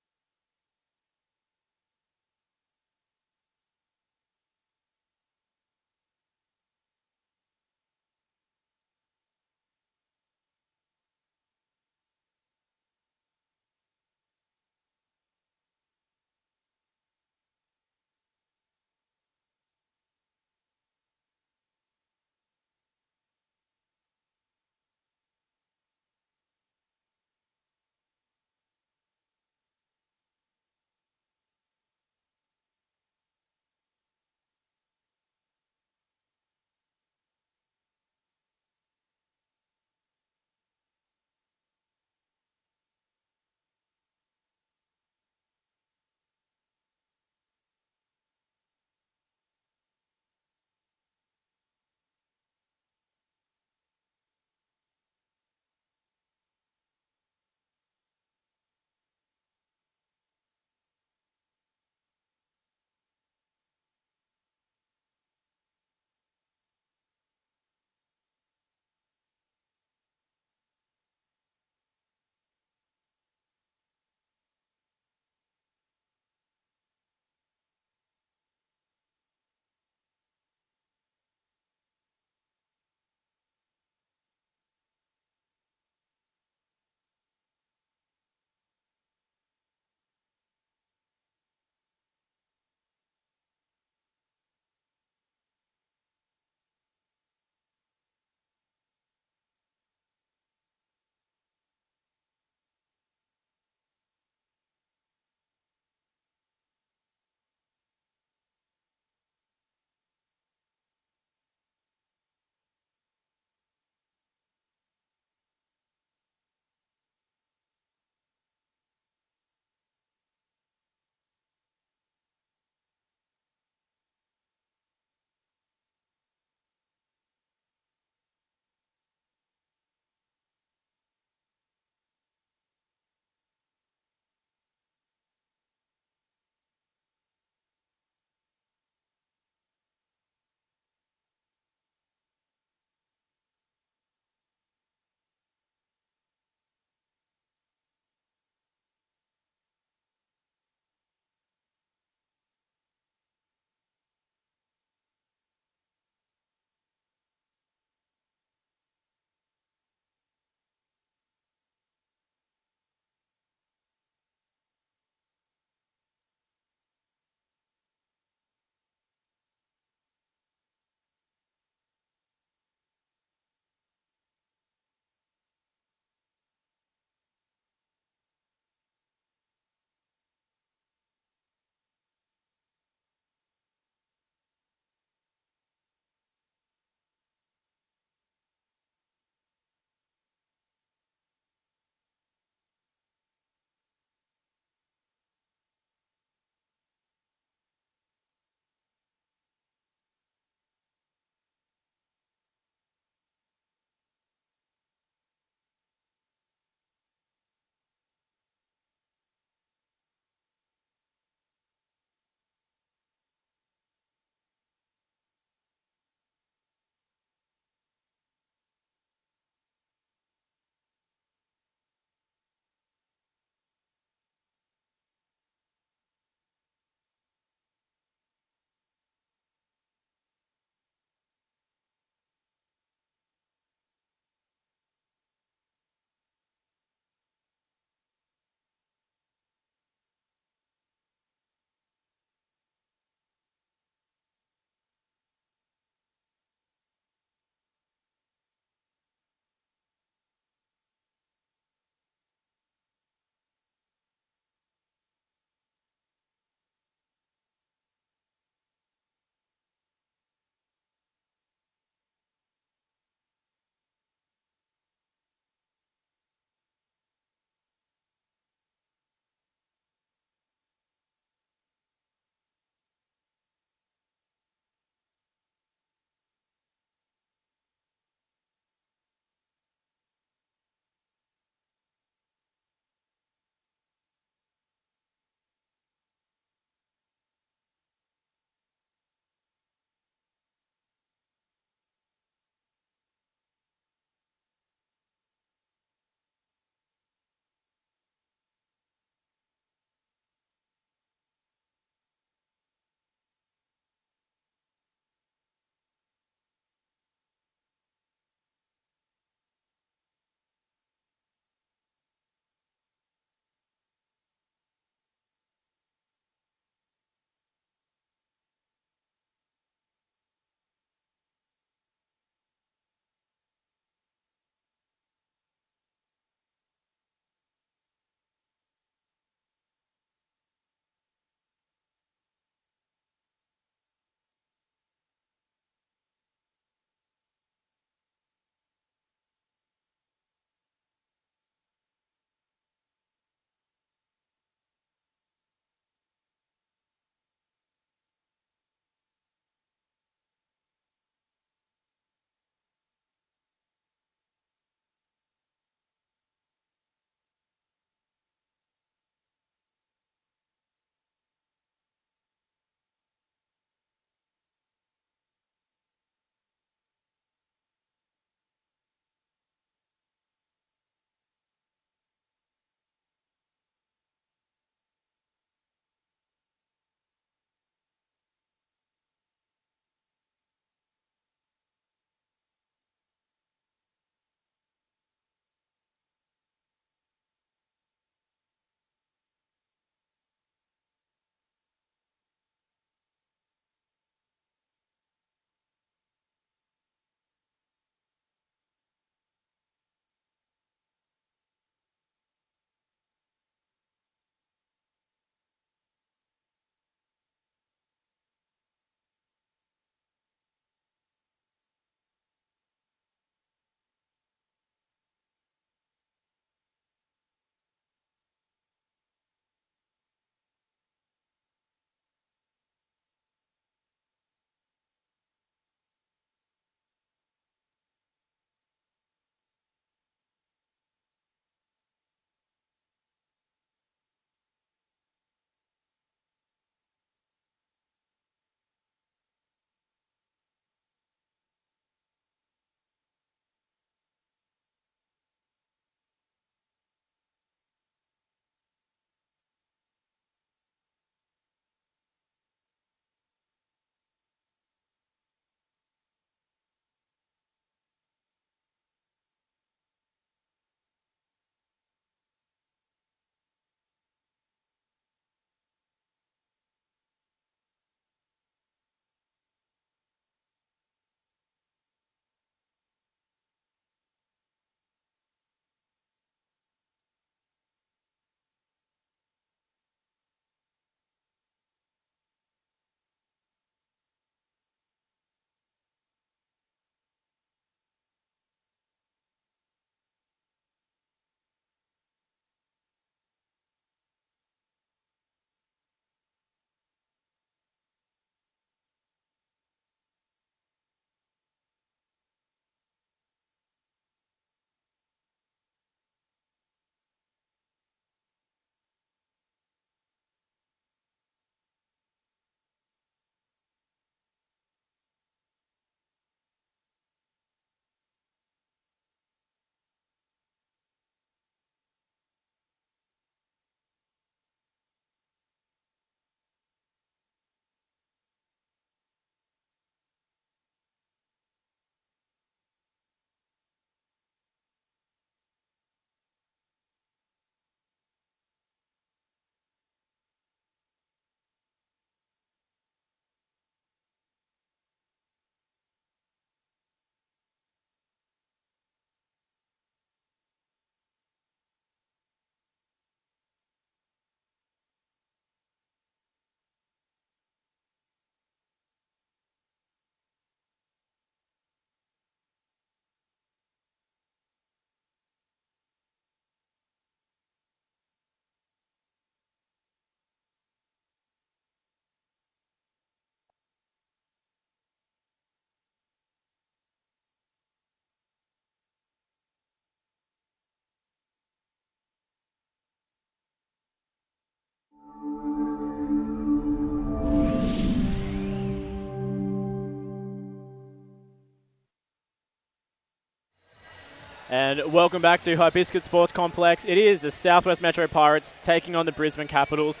And welcome back to Hibiscus Sports Complex. It is the Southwest Metro Pirates taking on the Brisbane Capitals.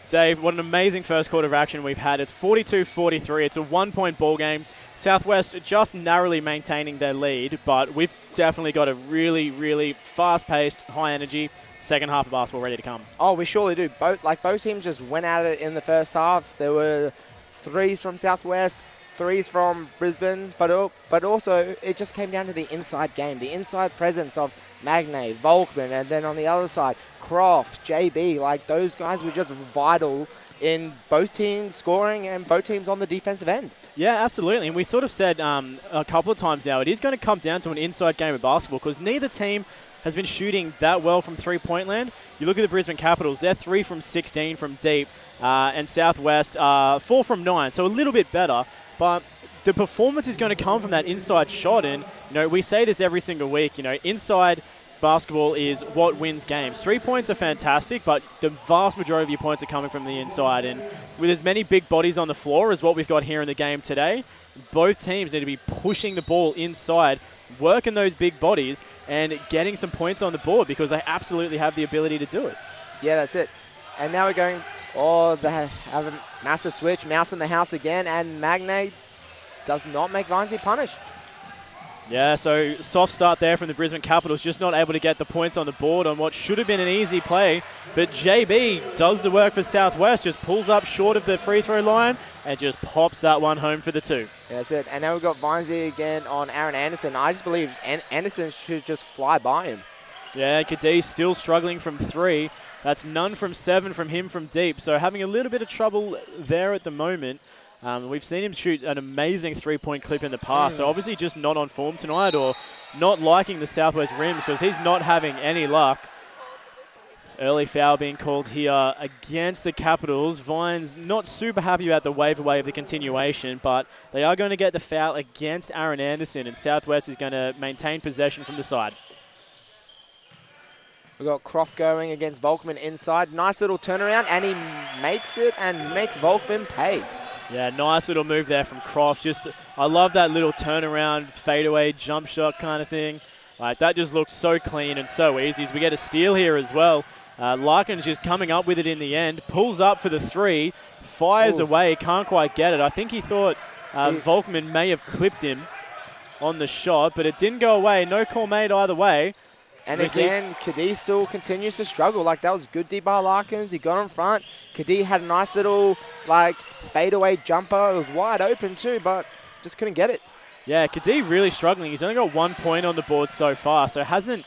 Dave, what an amazing first quarter of action we've had. It's 42-43. It's a 1-point ball game. Southwest just narrowly maintaining their lead, but we've definitely got a really, really fast-paced, high-energy second half of basketball ready to come. Oh, we surely do. Both teams just went at it in the first half. There were threes from Southwest, threes from Brisbane, but also it just came down to the inside game, the inside presence of Magnay, Volkman, and then on the other side, Croft, JB. Like, those guys were just vital in both teams scoring and both teams on the defensive end. Yeah, absolutely. And we sort of said a couple of times now, it is going to come down to an inside game of basketball because neither team has been shooting that well from three-point land. You look at the Brisbane Capitals, they're 3 from 16 from deep, and Southwest 4 from 9, so a little bit better. But the performance is going to come from that inside shot. And, we say this every single week, inside basketball is what wins games. 3 points are fantastic, but the vast majority of your points are coming from the inside. And with as many big bodies on the floor as what we've got here in the game today, both teams need to be pushing the ball inside, working those big bodies, and getting some points on the board because they absolutely have the ability to do it. Yeah, that's it. And now we're going, they have a massive switch, mouse in the house again, and Magnay does not make Vinesy punish. Yeah, so soft start there from the Brisbane Capitals, just not able to get the points on the board on what should have been an easy play. But JB does the work for Southwest, just pulls up short of the free throw line and just pops that one home for the 2. Yeah, that's it. And now we've got Vinesy again on Aaron Anderson. I just believe Anderson should just fly by him. Yeah, Kadee still struggling from 3. That's none from 7 from him from deep. So having a little bit of trouble there at the moment. We've seen him shoot an amazing 3-point clip in the past, so obviously just not on form tonight or not liking the Southwest rims because he's not having any luck. Early foul being called here against the Capitals. Vines not super happy about the waiver away of the continuation, but they are going to get the foul against Aaron Anderson, and Southwest is going to maintain possession from the side. We've got Croft going against Volkman inside. Nice little turnaround, and he makes it and makes Volkman pay. Yeah, nice little move there from Croft. I love that little turnaround, fadeaway, jump shot kind of thing. Like, that just looks so clean and so easy. As we get a steal here as well. Larkin's just coming up with it in the end. Pulls up for the 3, fires away, can't quite get it. I think he thought Volkman may have clipped him on the shot, but it didn't go away. No call made either way. And again, Kadee still continues to struggle. Like, that was good D by Larkins. He got in front. Kadee had a nice little, fadeaway jumper. It was wide open too, but just couldn't get it. Yeah, Kadee really struggling. He's only got 1 point on the board so far, so hasn't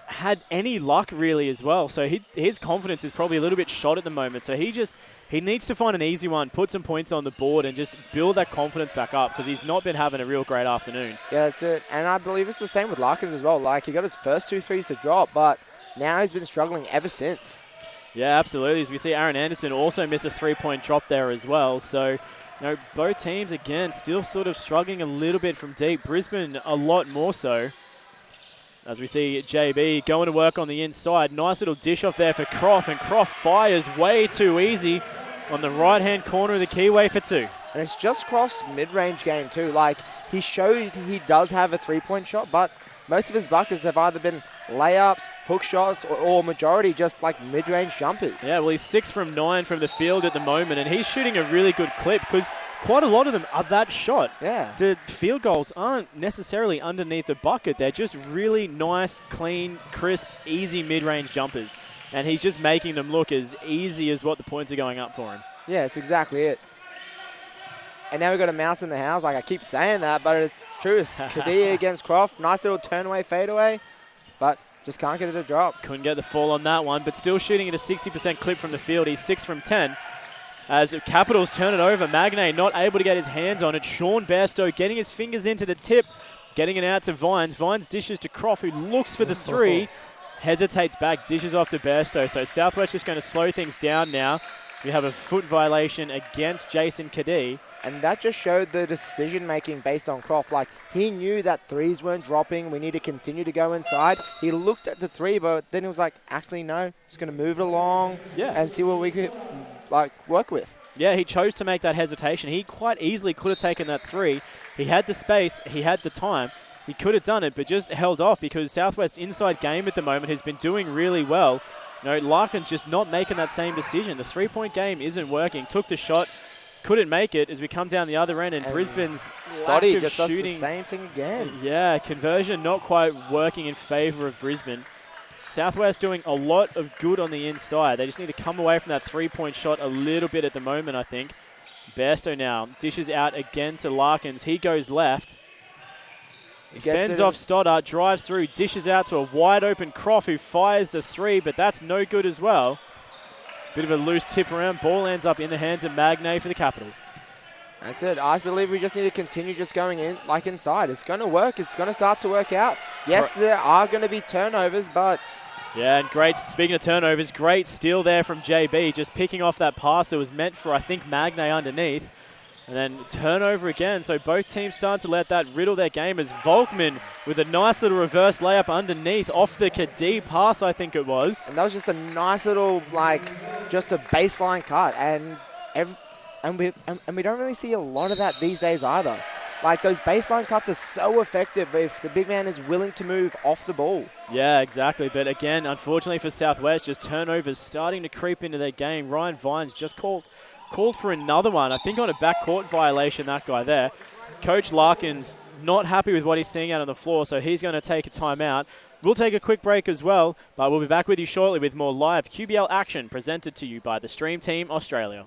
had any luck really as well. So his confidence is probably a little bit shot at the moment. So he needs to find an easy one, put some points on the board, and just build that confidence back up because he's not been having a real great afternoon. Yeah, that's it. And I believe it's the same with Larkins as well. Like, he got his first 2 threes to drop, but now he's been struggling ever since. Yeah, absolutely. As we see Aaron Anderson also miss a 3-point drop there as well. So, both teams, again, still sort of struggling a little bit from deep. Brisbane a lot more so. As we see JB going to work on the inside. Nice little dish off there for Croft, and Croft fires way too easy on the right-hand corner of the keyway for 2. And it's just Croft's mid-range game too. Like, he showed he does have a 3-point shot, but most of his buckets have either been layups, hook shots, or majority just mid-range jumpers. Yeah, well, he's 6 from 9 from the field at the moment, and he's shooting a really good clip because quite a lot of them are that shot. Yeah. The field goals aren't necessarily underneath the bucket. They're just really nice, clean, crisp, easy mid-range jumpers. And he's just making them look as easy as what the points are going up for him. Yeah, that's exactly it. And now we've got a mouse in the house. Like, I keep saying that, but it's true. It's Kadee against Croft. Nice little turn-away, fadeaway, but just can't get it to drop. Couldn't get the fall on that one, but still shooting at a 60% clip from the field. He's 6 from 10. As Capitals turn it over, Magnay not able to get his hands on it. Sean Bairstow getting his fingers into the tip, getting it out to Vines. Vines dishes to Croft, who looks for the 3. Hesitates back, dishes off to Bairstow. So Southwest just going to slow things down now. We have a foot violation against Jason Kadee. And that just showed the decision-making based on Croft. Like, he knew that 3s weren't dropping. We need to continue to go inside. He looked at the 3, but then he was like, actually, no. Just going to move it along and see what we could, work with. Yeah, he chose to make that hesitation. He quite easily could have taken that 3. He had the space. He had the time. he could have done it, but just held off because Southwest's inside game at the moment has been doing really well. Larkin's just not making that same decision. The three-point game isn't working. Took the shot, couldn't make it as we come down the other end, and Brisbane's lack of just shooting. does the same thing again. Yeah, conversion not quite working in favour of Brisbane. Southwest doing a lot of good on the inside. They just need to come away from that three-point shot a little bit at the moment, I think. Bairstow now dishes out again to Larkins. He goes left. Fends off Stoddart, drives through, dishes out to a wide-open Croft who fires the three, but that's no good as well. Bit of a loose tip around. Ball ends up in the hands of Magne for the Capitals. That's it. I believe we just need to continue just going in like inside. It's going to work. It's going to start to work out. Yes, there are going to be turnovers, but... Yeah, and great, speaking of turnovers, great steal there from JB, just picking off that pass that was meant for, I think, Magne underneath. And then turnover again, so both teams starting to let that riddle their game as Volkman with a nice little reverse layup underneath off the Kadee pass, I think it was. And that was just a nice little, just a baseline cut. And we don't really see a lot of that these days either. Those baseline cuts are so effective if the big man is willing to move off the ball. Yeah, exactly. But again, unfortunately for Southwest, just turnovers starting to creep into their game. Ryan Vines just called for another one. I think on a backcourt violation, that guy there. Coach Larkins not happy with what he's seeing out on the floor, so he's going to take a timeout. We'll take a quick break as well, but we'll be back with you shortly with more live QBL action presented to you by the Stream Team Australia.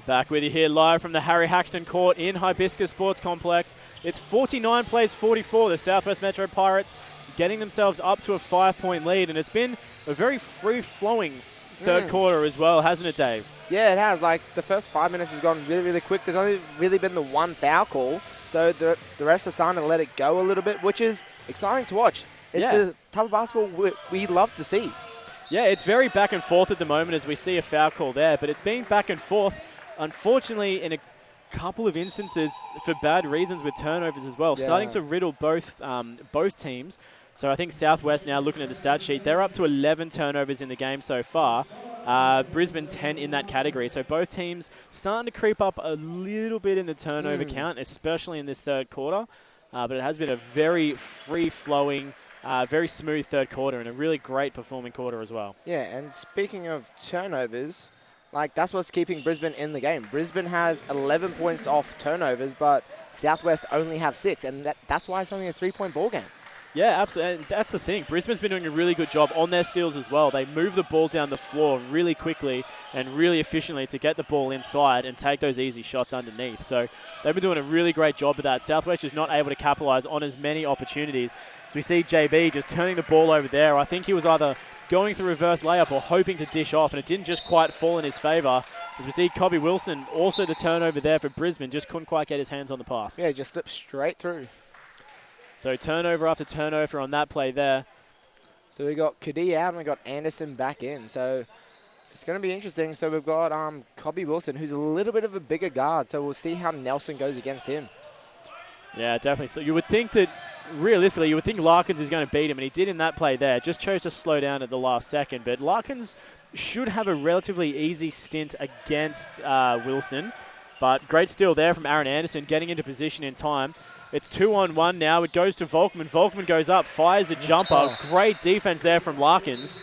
Back with you here live from the Harry Haxton Court in Hibiscus Sports Complex. It's 49 plays 44. The Southwest Metro Pirates getting themselves up to a 5-point lead, and it's been a very free-flowing third quarter as well, hasn't it, Dave? Yeah, it has. The first 5 minutes has gone really, really quick. There's only really been the one foul call, so the rest are starting to let it go a little bit, which is exciting to watch. It's the type of basketball we love to see. Yeah, it's very back and forth at the moment as we see a foul call there, but it's been back and forth. Unfortunately, in a couple of instances for bad reasons with turnovers as well, starting to riddle both teams. So I think Southwest now looking at the stat sheet, they're up to 11 turnovers in the game so far. Brisbane 10 in that category. So both teams starting to creep up a little bit in the turnover count, especially in this third quarter. But it has been a very free-flowing, very smooth third quarter and a really great performing quarter as well. Yeah, and speaking of turnovers, that's what's keeping Brisbane in the game. Brisbane has 11 points off turnovers, but Southwest only have 6, and that's why it's only a 3-point ball game. Yeah, absolutely. And that's the thing. Brisbane's been doing a really good job on their steals as well. They move the ball down the floor really quickly and really efficiently to get the ball inside and take those easy shots underneath. So they've been doing a really great job of that. Southwest is not able to capitalize on as many opportunities. So we see JB just turning the ball over there. I think he was either going through reverse layup or hoping to dish off, and it didn't just quite fall in his favour. As we see Kobe Wilson, also the turnover there for Brisbane, just couldn't quite get his hands on the pass. Yeah, just slipped straight through. So turnover after turnover on that play there. So we got Kadee out and we got Anderson back in. So it's going to be interesting. So we've got Kobe Wilson, who's a little bit of a bigger guard. So we'll see how Nelson goes against him. Yeah, definitely. So you would think that, realistically, you would think Larkins is going to beat him, and he did in that play there. Just chose to slow down at the last second. But Larkins should have a relatively easy stint against Wilson. But great steal there from Aaron Anderson, getting into position in time. It's 2-on-1 now. It goes to Volkman. Volkman goes up, fires a jumper. Great defense there from Larkins.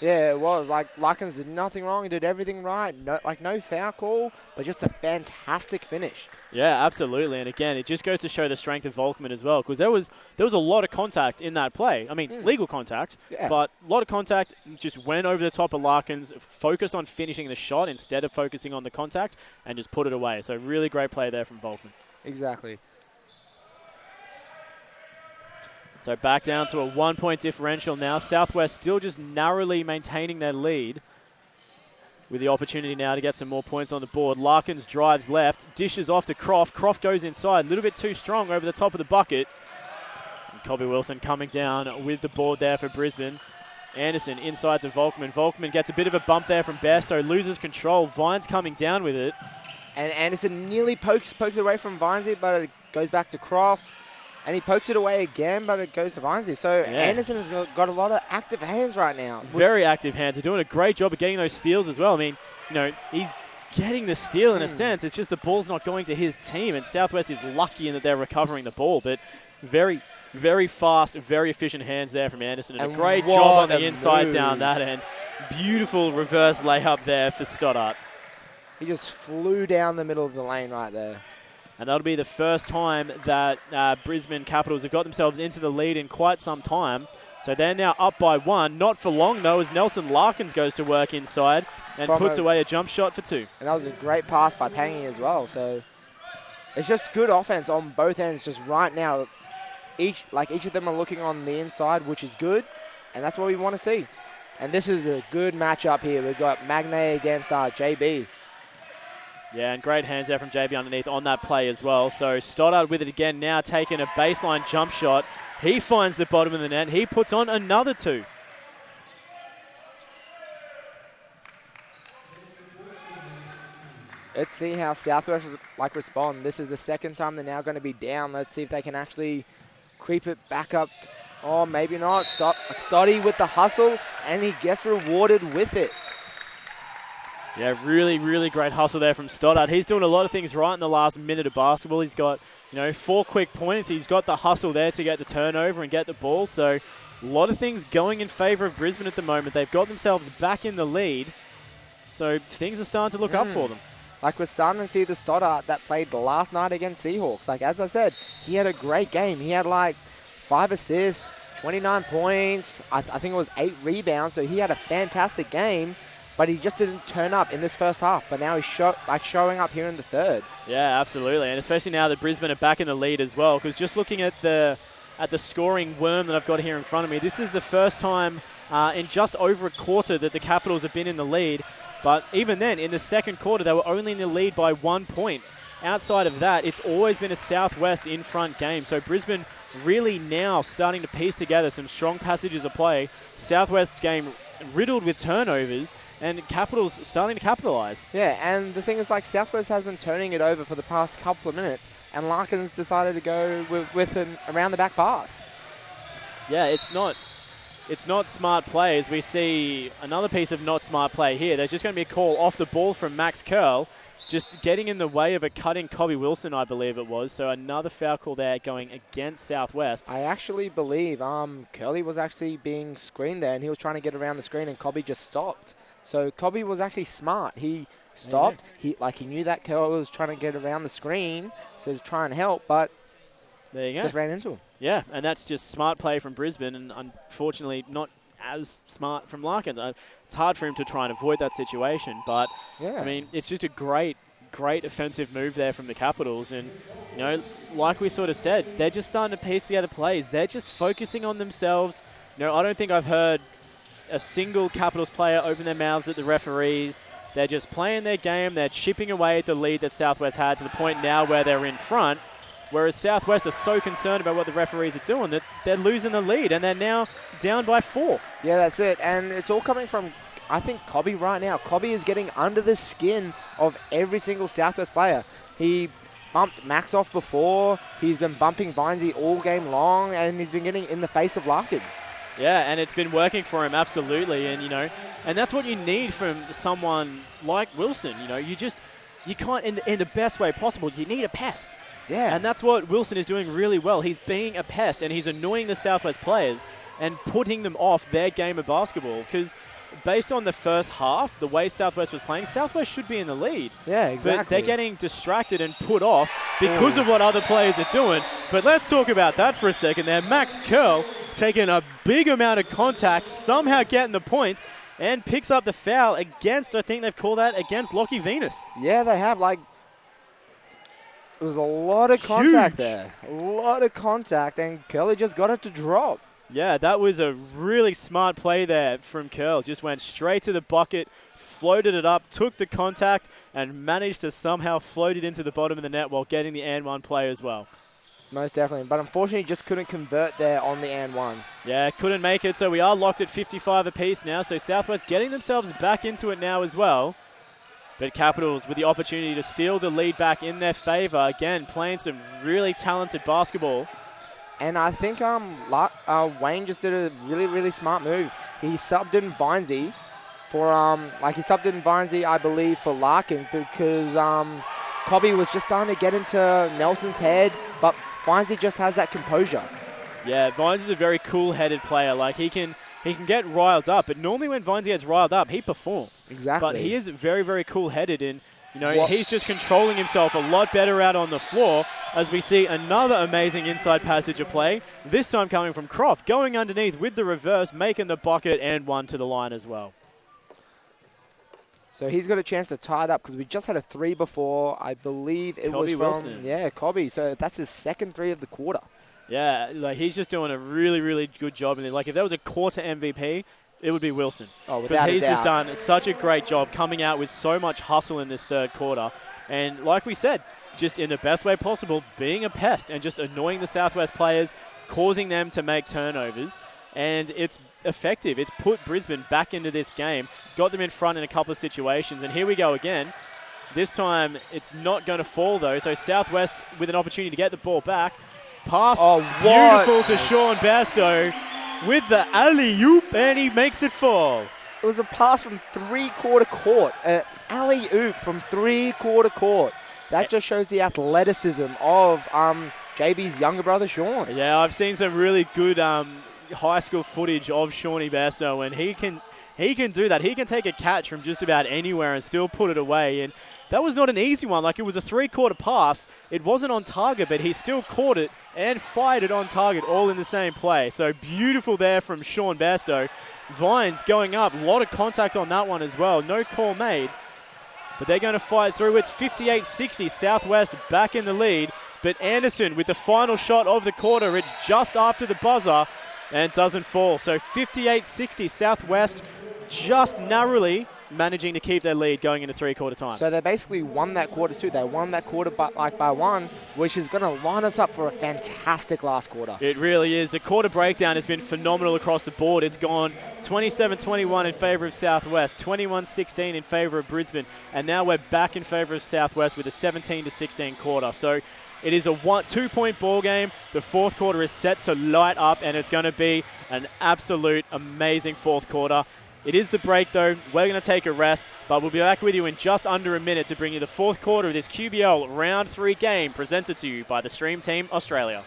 Yeah, it was. Like, Larkins did nothing wrong. He did everything right. No foul call, but just a fantastic finish. Yeah, absolutely. And again, it just goes to show the strength of Volkman as well, because there was a lot of contact in that play. I mean, legal contact, but a lot of contact. Just went over the top of Larkins, focused on finishing the shot instead of focusing on the contact, and just put it away. So really great play there from Volkman. Exactly. So back down to a 1-point differential now. Southwest still just narrowly maintaining their lead, with the opportunity now to get some more points on the board. Larkins drives left, dishes off to Croft. Croft goes inside, a little bit too strong over the top of the bucket. And Colby Wilson coming down with the board there for Brisbane. Anderson inside to Volkman. Volkman gets a bit of a bump there from Bairstow, loses control. Vines coming down with it. And Anderson nearly pokes away from Vinesy, but it goes back to Croft. And he pokes it away again, but it goes to Vinesy. So Anderson has got a lot of active hands right now. Very active hands. They're doing a great job of getting those steals as well. I mean, he's getting the steal in a sense. It's just the ball's not going to his team, and Southwest is lucky in that they're recovering the ball. But very, very fast, very efficient hands there from Anderson. And a great job on the inside down that end. Beautiful reverse layup there for Stoddart. He just flew down the middle of the lane right there. And that'll be the first time that Brisbane Capitals have got themselves into the lead in quite some time. So they're now up by 1. Not for long, though, as Nelson Larkins goes to work inside and puts away a jump shot for 2. And that was a great pass by Pangy as well. So it's just good offense on both ends just right now. Each of them are looking on the inside, which is good. And that's what we want to see. And this is a good matchup here. We've got Magne against JB. Yeah, and great hands there from JB underneath on that play as well. So Stoddart with it again now, taking a baseline jump shot. He finds the bottom of the net. He puts on another 2. Let's see how Southwest respond. This is the second time they're now going to be down. Let's see if they can actually creep it back up. Oh, maybe not. Stoddy with the hustle, and he gets rewarded with it. Yeah, really, really great hustle there from Stoddart. He's doing a lot of things right in the last minute of basketball. He's got, 4 quick points. He's got the hustle there to get the turnover and get the ball. So a lot of things going in favour of Brisbane at the moment. They've got themselves back in the lead. So things are starting to look up for them. We're starting to see the Stoddart that played last night against Seahawks. As I said, he had a great game. He had 5 assists, 29 points. I think it was 8 rebounds. So he had a fantastic game. But he just didn't turn up in this first half. But now he's showing up here in the third. Yeah, absolutely. And especially now that Brisbane are back in the lead as well. Because just looking at the scoring worm that I've got here in front of me, this is the first time in just over a quarter that the Capitals have been in the lead. But even then, in the second quarter, they were only in the lead by 1 point. Outside of that, it's always been a Southwest in-front game. So Brisbane really now starting to piece together some strong passages of play. Southwest's game riddled with turnovers, and Capitals starting to capitalise. Yeah, and the thing is, Southwest has been turning it over for the past couple of minutes, and Larkins decided to go with an around-the-back pass. Yeah, it's not smart play, as we see another piece of not smart play here. There's just going to be a call off the ball from Max Curl, just getting in the way of a cutting Colby Wilson, I believe it was. So another foul call there going against Southwest. I actually believe Curly was actually being screened there, and he was trying to get around the screen, and Colby just stopped. So Colby was actually smart. He stopped. Yeah. He knew that Curl was trying to get around the screen, so to try and help, but there you go. Just ran into him. Yeah, and that's just smart play from Brisbane, and unfortunately not as smart from Larkins. It's hard for him to try and avoid that situation, but I mean, it's just a great offensive move there from the Capitals. And, like we sort of said, they're just starting to piece together plays. They're just focusing on themselves. I don't think I've heard a single Capitals player open their mouths at the referees. They're just playing their game. They're chipping away at the lead that Southwest had to the point now where they're in front. Whereas Southwest are so concerned about what the referees are doing that they're losing the lead, and they're now down by 4. Yeah, that's it. And it's all coming from, I think, Cobby right now. Cobby is getting under the skin of every single Southwest player. He bumped Max off before. He's been bumping Vinesy all game long, and he's been getting in the face of Larkins. Yeah, and it's been working for him, absolutely. And, and that's what you need from someone like Wilson. You can't, in the best way possible, you need a pest. Yeah. And that's what Wilson is doing really well. He's being a pest, and he's annoying the Southwest players and putting them off their game of basketball. Because, based on the first half, the way Southwest was playing, Southwest should be in the lead. Yeah, exactly. But they're getting distracted and put off because of what other players are doing. But let's talk about that for a second there. Max Curl taking a big amount of contact, somehow getting the points, and picks up the foul against, I think they've called that, against Lockie Venus. Yeah, they have. Like, there was a lot of contact there. A lot of contact, and Curly just got it to drop. Yeah, that was a really smart play there from Curl. Just went straight to the bucket, floated it up, took the contact, and managed to somehow float it into the bottom of the net while getting the and one play as well. Most definitely, but unfortunately just couldn't convert there on the and one. Yeah, couldn't make it, so we are locked at 55 apiece now, so Southwest getting themselves back into it now as well. But Capitals with the opportunity to steal the lead back in their favour. Again, playing some really talented basketball. And I think Wayne just did a really, really smart move. He subbed in Vinesy for, I believe, for Larkins because Cobby was just starting to get into Nelson's head, but Vinesy just has that composure. Yeah, Vines is a very cool-headed player. Like, he can get riled up, but normally when Vines gets riled up, he performs. Exactly. But he is very, very cool-headed, and he's just controlling himself a lot better out on the floor as we see another amazing inside passage of play, this time coming from Croft, going underneath with the reverse, making the bucket and one to the line as well. So he's got a chance to tie it up because we just had a three before. I believe it was from Wilson. Yeah, Cobby. So that's his second three of the quarter. Yeah, like he's just doing a really, really good job in there. Like if there was a quarter MVP, it would be Wilson. Oh, without a doubt. Because he's just done such a great job coming out with so much hustle in this third quarter. And like we said, just in the best way possible, being a pest and just annoying the Southwest players, causing them to make turnovers. And it's effective. It's put Brisbane back into this game, got them in front in a couple of situations. And here we go again. This time it's not going to fall though. So Southwest with an opportunity to get the ball back. Pass beautiful to Sean Bairstow with the alley-oop, and he makes it fall. It was a pass from three-quarter court, an alley-oop from three-quarter court. That just shows the athleticism of JB's younger brother, Sean. Yeah, I've seen some really good high school footage of Shawnee Bairstow, and he can do that. He can take a catch from just about anywhere and still put it away. And that was not an easy one. Like, it was a three-quarter pass. It wasn't on target, but he still caught it and fired it on target all in the same play. So beautiful there from Sean Bairstow. Vines going up. A lot of contact on that one as well. No call made. But they're going to fight through. It's 58-60. Southwest back in the lead. But Anderson with the final shot of the quarter. It's just after the buzzer and doesn't fall. So 58-60. Southwest just narrowly managing to keep their lead going into three-quarter time. So they basically won that quarter too. They won that quarter by one, which is going to line us up for a fantastic last quarter. It really is. The quarter breakdown has been phenomenal across the board. It's gone 27-21 in favour of Southwest, 21-16 in favour of Brisbane, and now we're back in favour of Southwest with a 17-16 quarter. So it is a 2-point ball game. The fourth quarter is set to light up, and it's going to be an absolute amazing fourth quarter. It is the break, though. We're going to take a rest, but we'll be back with you in just under a minute to bring you the fourth quarter of this QBL Round 3 game presented to you by the Stream Team Australia.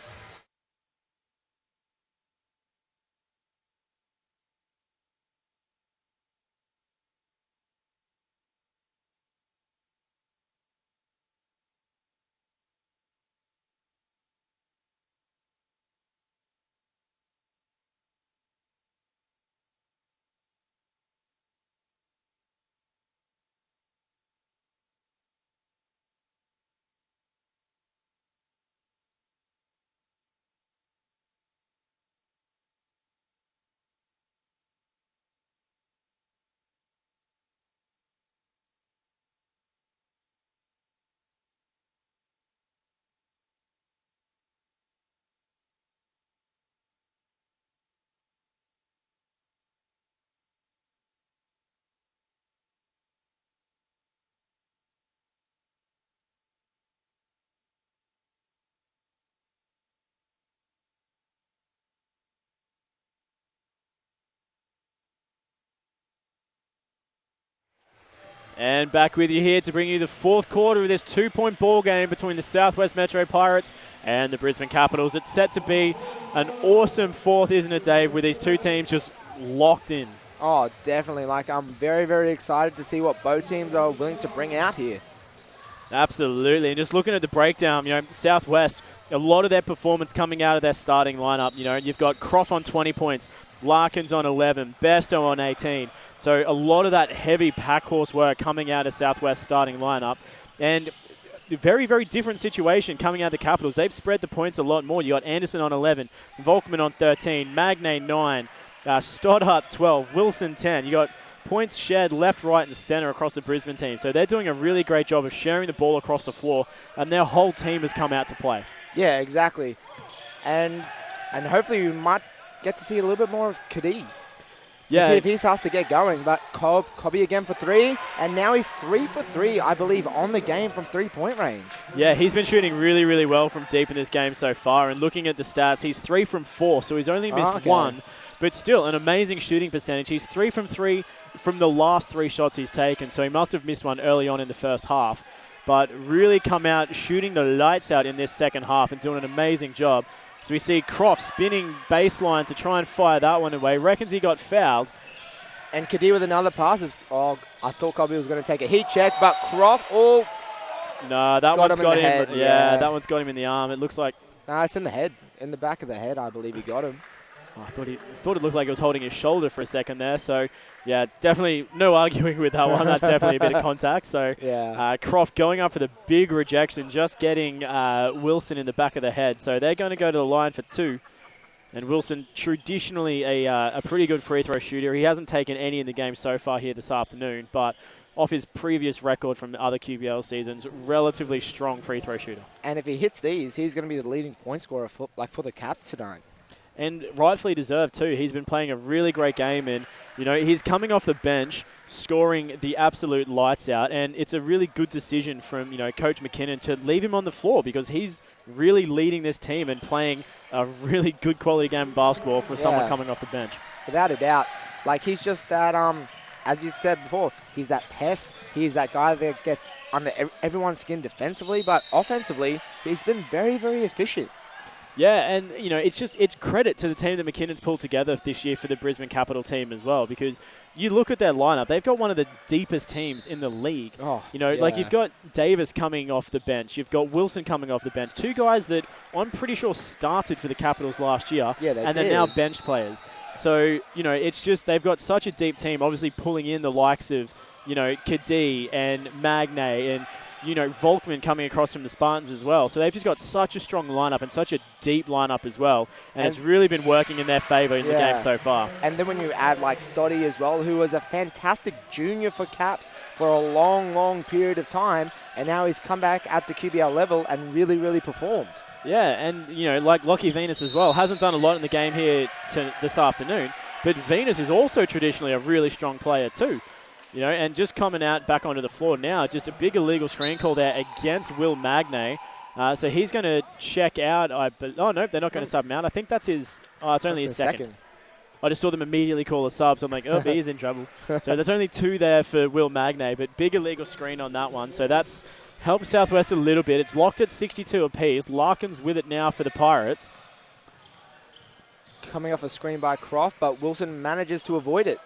And back with you here to bring you the fourth quarter of this 2-point ball game between the Southwest Metro Pirates and the Brisbane Capitals. It's set to be an awesome fourth, isn't it, Dave, with these two teams just locked in. Oh, definitely. Like, I'm very, very excited to see what both teams are willing to bring out here. Absolutely. And just looking at the breakdown, Southwest, a lot of their performance coming out of their starting lineup. You've got Croft on 20 points, Larkins on 11, Besto on 18. So a lot of that heavy pack horse work coming out of Southwest starting lineup. And very, very different situation coming out of the Capitals. They've spread the points a lot more. You got Anderson on 11, Volkman on 13, Magne 9, Stoddart 12, Wilson 10. You got points shared left, right, and center across the Brisbane team. So they're doing a really great job of sharing the ball across the floor, and their whole team has come out to play. Yeah, exactly. And hopefully we might get to see a little bit more of Kadee. To see if he starts to get going. But Cobby again for 3, and now he's 3 for 3, I believe, on the game from 3-point range. Yeah, he's been shooting really, really well from deep in this game so far. And looking at the stats, he's 3 from 4, so he's only missed 1. But still, an amazing shooting percentage. He's 3 from 3 from the last 3 shots he's taken, so he must have missed one early on in the first half. But really come out shooting the lights out in this second half and doing an amazing job. So we see Croft spinning baseline to try and fire that one away. Reckons he got fouled. And Kadee with another pass. I thought Cobby was going to take a heat check, but Croft, no, that one's got him. Head, yeah, that one's got him in the arm. It looks like. No, it's in the head. In the back of the head, I believe he got him. I thought it looked like it was holding his shoulder for a second there. So, yeah, definitely no arguing with that one. That's definitely a bit of contact. So, yeah. Croft going up for the big rejection, just getting Wilson in the back of the head. So they're going to go to the line for 2. And Wilson, traditionally a pretty good free throw shooter. He hasn't taken any in the game so far here this afternoon, but off his previous record from other QBL seasons, relatively strong free throw shooter. And if he hits these, he's going to be the leading point scorer for the Caps tonight. And rightfully deserved too. He's been playing a really great game, and he's coming off the bench, scoring the absolute lights out, and it's a really good decision from Coach McKinnon to leave him on the floor because he's really leading this team and playing a really good quality game of basketball for someone coming off the bench. Without a doubt. Like, he's just that, as you said before, he's that pest. He's that guy that gets under everyone's skin defensively, but offensively, he's been very, very efficient. Yeah, and it's credit to the team that McKinnon's pulled together this year for the Brisbane Capital team as well, because you look at their lineup, they've got one of the deepest teams in the league. Like you've got Davis coming off the bench, you've got Wilson coming off the bench, 2 guys that I'm pretty sure started for the Capitals last year, and they're now benched players. So, it's just they've got such a deep team, obviously pulling in the likes of, Kadee and Magne and Volkman coming across from the Spartans as well. So they've just got such a strong lineup and such a deep lineup as well. And it's really been working in their favour in the game so far. And then when you add like Stoddy as well, who was a fantastic junior for Caps for a long, long period of time, and now he's come back at the QBL level and really, really performed. Yeah, and, like Lockie Venus as well, hasn't done a lot in the game here this afternoon, but Venus is also traditionally a really strong player too. And just coming out back onto the floor now, just a big illegal screen call there against Will Magne. So he's going to check out. Oh, nope, they're not going to sub him out. I think that's his. Oh, it's only his second. I just saw them immediately call a sub, so I'm like, oh, he's in trouble. So there's only 2 there for Will Magne, but big illegal screen on that one. So that's helped Southwest a little bit. It's locked at 62 apiece. Larkins with it now for the Pirates. Coming off a screen by Croft, but Wilson manages to avoid it.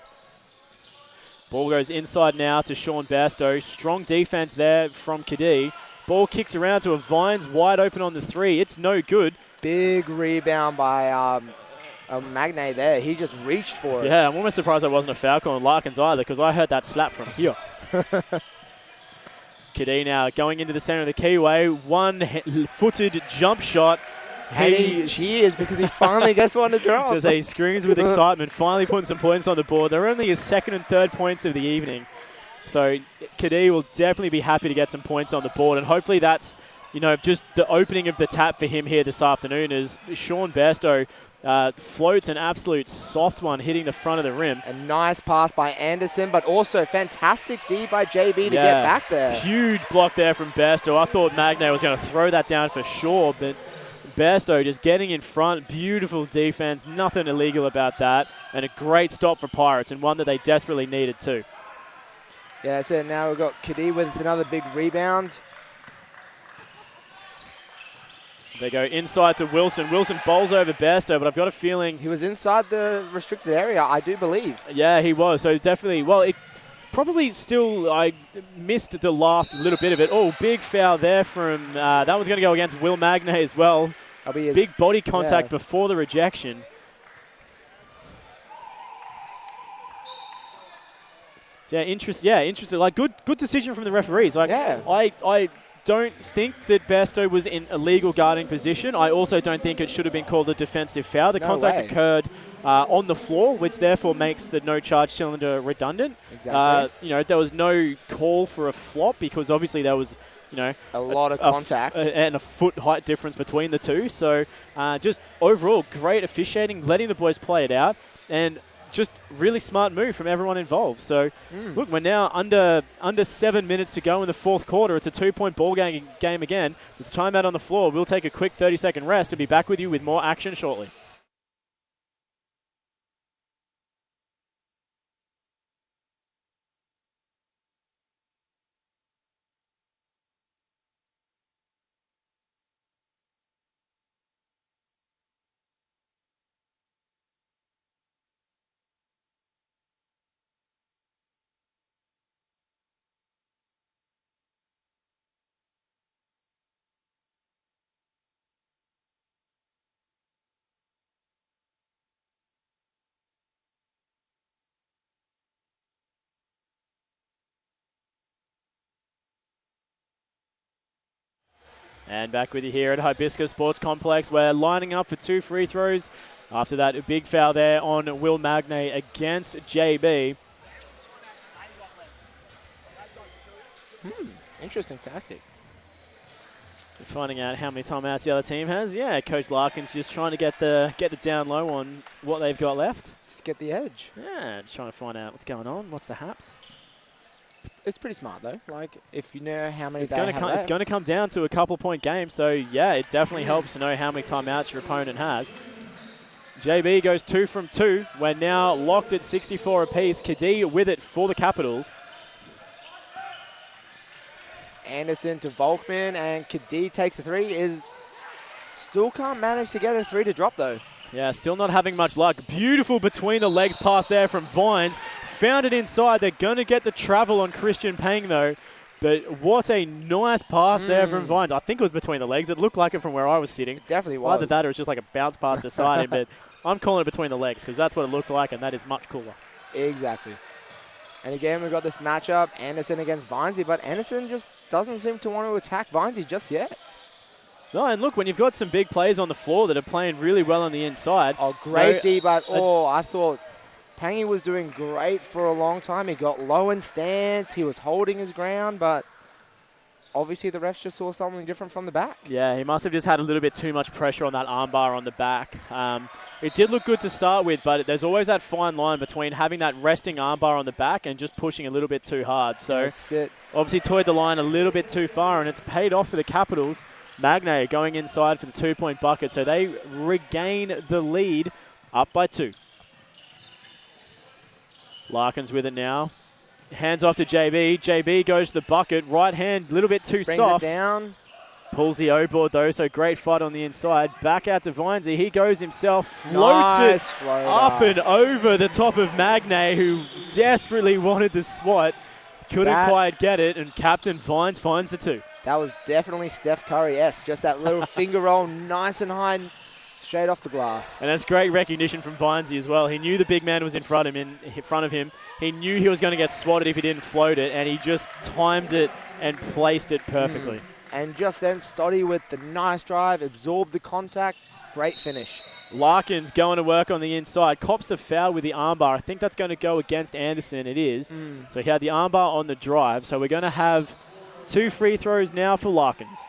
Ball goes inside now to Sean Bairstow. Strong defense there from Kadee. Ball kicks around to a Vines wide open on the 3. It's no good. Big rebound by Magne there. He just reached for it. Yeah, I'm almost surprised there wasn't a foul call on Larkins either, because I heard that slap from here. Kadee now going into the center of the keyway. One-footed jump shot. And he cheers because he finally gets one to drop. Just he screams with excitement, finally putting some points on the board. They're only his 2nd and 3rd points of the evening. So Kadee will definitely be happy to get some points on the board. And hopefully that's, just the opening of the tap for him here this afternoon as Sean Bairstow floats an absolute soft one hitting the front of the rim. A nice pass by Anderson, but also fantastic D by JB to get back there. Huge block there from Bairstow. I thought Magne was going to throw that down for sure, but Bairstow just getting in front. Beautiful defense. Nothing illegal about that. And a great stop for Pirates, and one that they desperately needed too. Yeah, so now we've got Kadee with another big rebound. They go inside to Wilson. Wilson bowls over Bairstow, but I've got a feeling... He was inside the restricted area, I do believe. Yeah, he was. So definitely, well, it probably still, I missed the last little bit of it. Oh, big foul there from, that one's going to go against Will Magnay as well. Big body contact before the rejection. So yeah, interesting. Like good decision from the referees. Like I don't think that Bairstow was in a legal guarding position. I also don't think it should have been called a defensive foul. The contact occurred on the floor, which therefore makes the no charge cylinder redundant. Exactly. There was no call for a flop because obviously there was, a lot of contact and a foot height difference between the two. So just overall great officiating, letting the boys play it out, and just really smart move from everyone involved. So, look, we're now under 7 minutes to go in the fourth quarter. It's a 2-point ball game again. There's timeout on the floor. We'll take a quick 30-second rest and be back with you with more action shortly. And back with you here at Hibiscus Sports Complex. We're lining up for 2 free throws. After that, a big foul there on Will Magnay against JB. Interesting tactic. Finding out how many timeouts the other team has. Yeah, Coach Larkin's just trying to get the down low on what they've got left. Just get the edge. Yeah, just trying to find out what's going on. What's the haps? It's pretty smart though. Like if you know how many it's going to come down to a couple-point game. So yeah, it definitely helps to know how many timeouts your opponent has. JB goes 2 from 2. We're now locked at 64 apiece. Kadee with it for the Capitals. Anderson to Volkman, and Kadee takes a 3. Still can't manage to get a 3 to drop though. Yeah, still not having much luck. Beautiful between the legs pass there from Vines. Found it inside. They're going to get the travel on Christian Pang though. But what a nice pass there from Vines. I think it was between the legs. It looked like it from where I was sitting. It definitely was. Either that or it's just like a bounce pass beside him. But I'm calling it between the legs because that's what it looked like, and that is much cooler. Exactly. And again, we've got this matchup, Anderson against Vinesy, but Anderson just doesn't seem to want to attack Vinesy just yet. No, and look, when you've got some big players on the floor that are playing really well on the inside. Oh, great D, but I thought Pangy was doing great for a long time. He got low in stance. He was holding his ground, but obviously the refs just saw something different from the back. Yeah, he must have just had a little bit too much pressure on that armbar on the back. It did look good to start with, but there's always that fine line between having that resting armbar on the back and just pushing a little bit too hard. So obviously toyed the line a little bit too far, and it's paid off for the Capitals. Magnay going inside for the 2-point bucket, so they regain the lead up by 2. Larkins with it now. Hands off to JB. JB goes to the bucket. Right hand, a little bit too soft. Brings it down. Pulls the O-board though, so great fight on the inside. Back out to Vinesy. He goes himself, floats it up and over the top of Magnay, who desperately wanted the swat. Couldn't quite get it, and Captain Vines finds the 2. That was definitely Steph Curry-esque. Just that little finger roll, nice and high, straight off the glass. And that's great recognition from Vinesy as well. He knew the big man was in front of him. He knew he was going to get swatted if he didn't float it, and he just timed it and placed it perfectly. And just then, Stoddy with the nice drive, absorbed the contact, great finish. Larkins going to work on the inside. Cops the foul with the armbar. I think that's going to go against Anderson. It is. So he had the armbar on the drive. So we're going to have 2 free throws now for Larkins.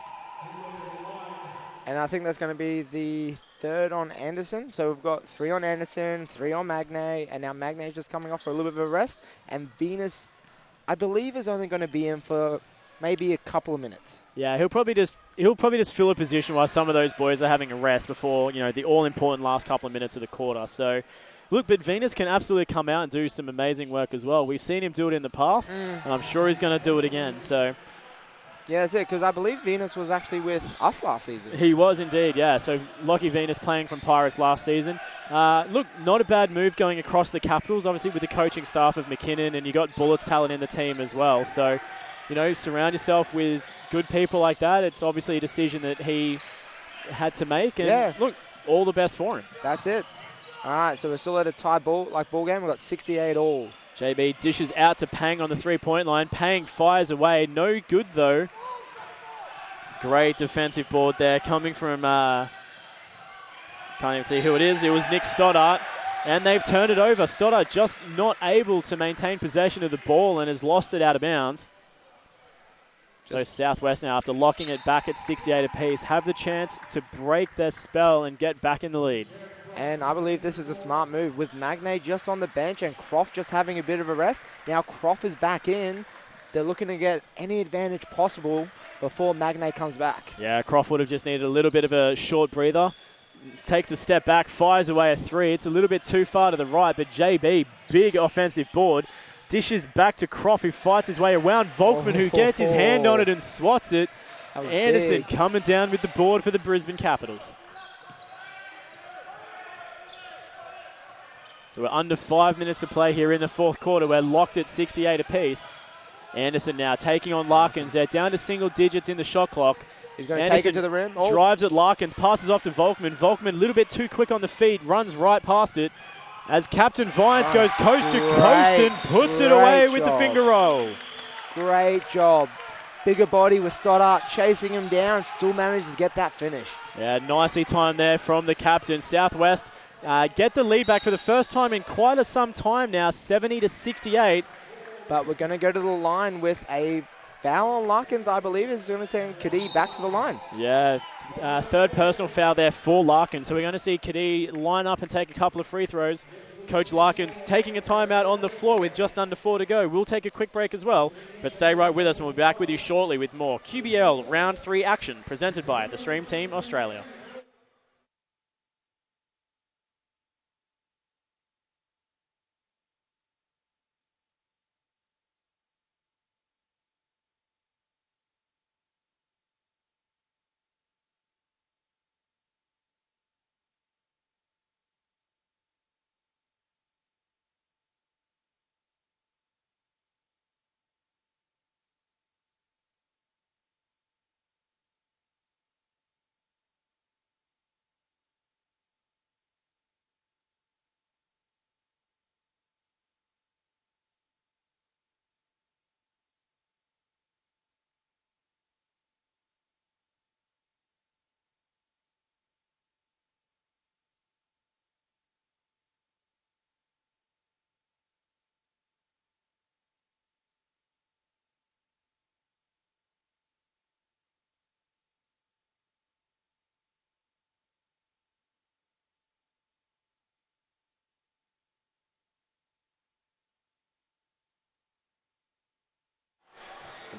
And I think that's going to be the 3rd on Anderson. So we've got 3 on Anderson, 3 on Magnay, and now Magnay's just coming off for a little bit of a rest. And Venus, I believe, is only going to be in for maybe a couple of minutes. Yeah, he'll probably just fill a position while some of those boys are having a rest before, the all-important last couple of minutes of the quarter. So, look, but Venus can absolutely come out and do some amazing work as well. We've seen him do it in the past, and I'm sure he's going to do it again. So, Yeah, that's it, because I believe Venus was actually with us last season. He was indeed, yeah. So Lockie Venus playing from Pirates last season. Look, not a bad move going across the Capitals, obviously with the coaching staff of McKinnon, and you got Bullets talent in the team as well. So, you know, surround yourself with good people like that. It's obviously a decision that he had to make, and yeah. Look, all the best for him. That's it. All right, so we're still at a tie ball game. We've got 68 all. JB dishes out to Pang on the three-point line. Pang fires away. No good, though. Great defensive board there coming from, can't even see who it is. It was Nick Stoddart, and they've turned it over. Stoddart just not able to maintain possession of the ball and has lost it out of bounds. So Southwest now, after locking it back at 68 apiece, have the chance to break their spell and get back in the lead. And I believe this is a smart move with Magnay just on the bench and Croft just having a bit of a rest. Now Croft is back in. They're looking to get any advantage possible before Magnay comes back. Yeah, Croft would have just needed a little bit of a short breather. Takes a step back, fires away a three. It's a little bit too far to the right, but JB, big offensive board. Dishes back to Croft, who fights his way around Volkman, who gets his hand on it and swats it. Anderson coming down with the board for the Brisbane Capitals. So we're under 5 minutes to play here in the fourth quarter. We're locked at 68 apiece. Anderson now taking on Larkins. They're down to single digits in the shot clock. He's going to take it to the rim. Oh. Drives at Larkins, passes off to Volkman. Volkman a little bit too quick on the feet, runs right past it. As Captain Vines goes coast to coast and puts it away with the finger roll. Great job. Bigger body with Stoddart chasing him down, still manages to get that finish. Yeah, nicely timed there from the captain. Southwest get the lead back for the first time in quite some time now, 70-68. But we're going to go to the line with a foul on Larkins, I believe, is going to send Kadee back to the line. Yeah, third personal foul there for Larkins. So we're going to see Kadee line up and take a couple of free throws. Coach Larkins taking a timeout on the floor with just under 4 to go. We'll take a quick break as well, but stay right with us and we'll be back with you shortly with more QBL Round 3 action presented by the Stream Team Australia.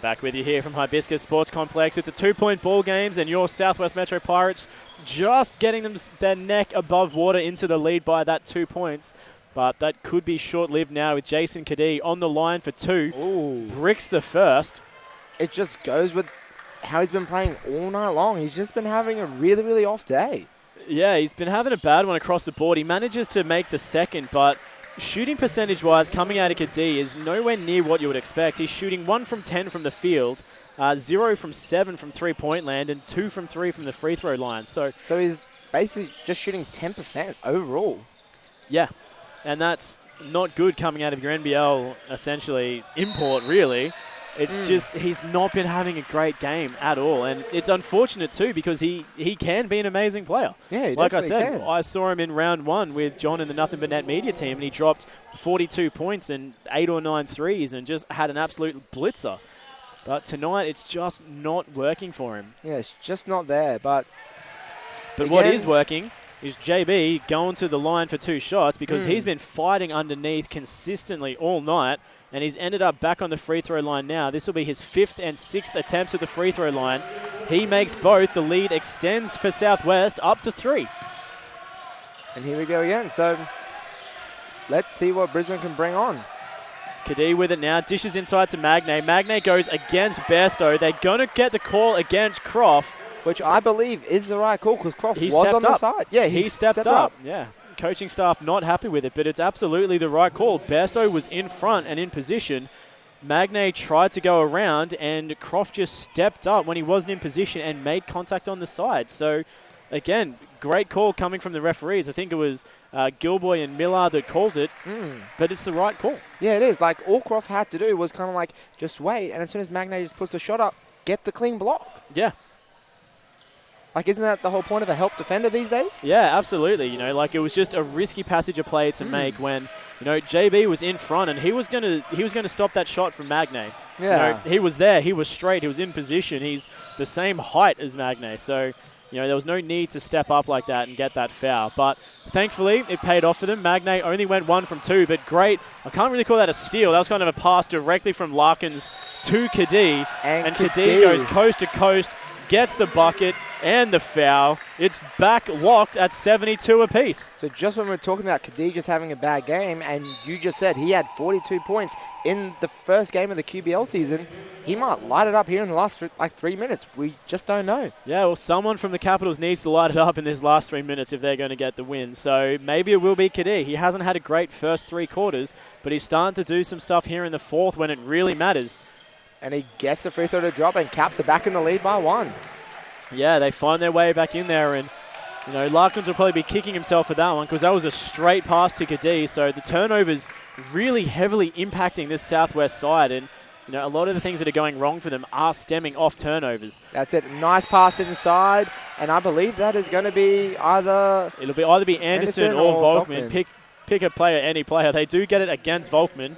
Back with you here from Hibiscus Sports Complex. It's a 2-point ball games, and your Southwest Metro Pirates just getting their neck above water into the lead by that 2 points. But that could be short-lived now with Jason Kadee on the line for 2. Ooh. Bricks the first. It just goes with how he's been playing all night long. He's just been having a really, really off day. Yeah, he's been having a bad one across the board. He manages to make the second, but shooting percentage-wise, coming out of Kadee is nowhere near what you would expect. He's shooting 1 from 10 from the field, 0 from 7 from three-point land, and 2 from 3 from the free throw line. So he's basically just shooting 10% overall. Yeah, and that's not good coming out of your NBL, essentially, import, really. It's just he's not been having a great game at all. And it's unfortunate, too, because he can be an amazing player. Yeah, he like I definitely said, can. I saw him in round 1 with John and the Nothing But Net media team, and he dropped 42 points and 8 or 9 threes and just had an absolute blitzer. But tonight, it's just not working for him. Yeah, it's just not there. But again, what is working is JB going to the line for 2 shots because he's been fighting underneath consistently all night. And he's ended up back on the free throw line now. This will be his 5th and 6th attempts at the free throw line. He makes both. The lead extends for Southwest up to 3. And here we go again. So let's see what Brisbane can bring on. Kadee with it now, dishes inside to Magne. Magne goes against Bairstow. They're going to get the call against Croft. Which I believe is the right call because Croft was stepped on the up. side. Yeah, he stepped up. Yeah. Coaching staff not happy with it, but it's absolutely the right call. Bairstow was in front and in position. Magne tried to go around, and Croft just stepped up when he wasn't in position and made contact on the side. So, again, great call coming from the referees. I think it was Gilboy and Millard that called it, but it's the right call. Yeah, it is. Like, all Croft had to do was kind of like just wait, and as soon as Magne just puts the shot up, get the clean block. Yeah. Like, isn't that the whole point of a help defender these days? Yeah, absolutely. You know, like it was just a risky passage of play to make when, you know, JB was in front and he was gonna stop that shot from Magne. Yeah. You know, he was there, he was straight, he was in position, he's the same height as Magne. So, you know, there was no need to step up like that and get that foul. But thankfully, it paid off for them. Magne only went 1 from 2, but great. I can't really call that a steal. That was kind of a pass directly from Larkins to Kadee. And Kadee goes coast to coast, gets the bucket and the foul. It's back locked at 72 apiece. So just when we're talking about Kadee just having a bad game, and you just said he had 42 points in the first game of the QBL season, he might light it up here in the last 3 minutes. We just don't know. Yeah, well, someone from the Capitals needs to light it up in this last 3 minutes if they're going to get the win. So maybe it will be Kadee. He hasn't had a great first 3 quarters, but he's starting to do some stuff here in the fourth when it really matters. And he gets the free throw to drop, and Caps are back in the lead by 1. Yeah, they find their way back in there, and you know Larkins will probably be kicking himself for that one because that was a straight pass to Kadee. So the turnovers really heavily impacting this Southwest side, and you know a lot of the things that are going wrong for them are stemming off turnovers. That's it. Nice pass inside, and I believe that is going to be either be Anderson or Volkman. Pick a player, any player. They do get it against Volkman.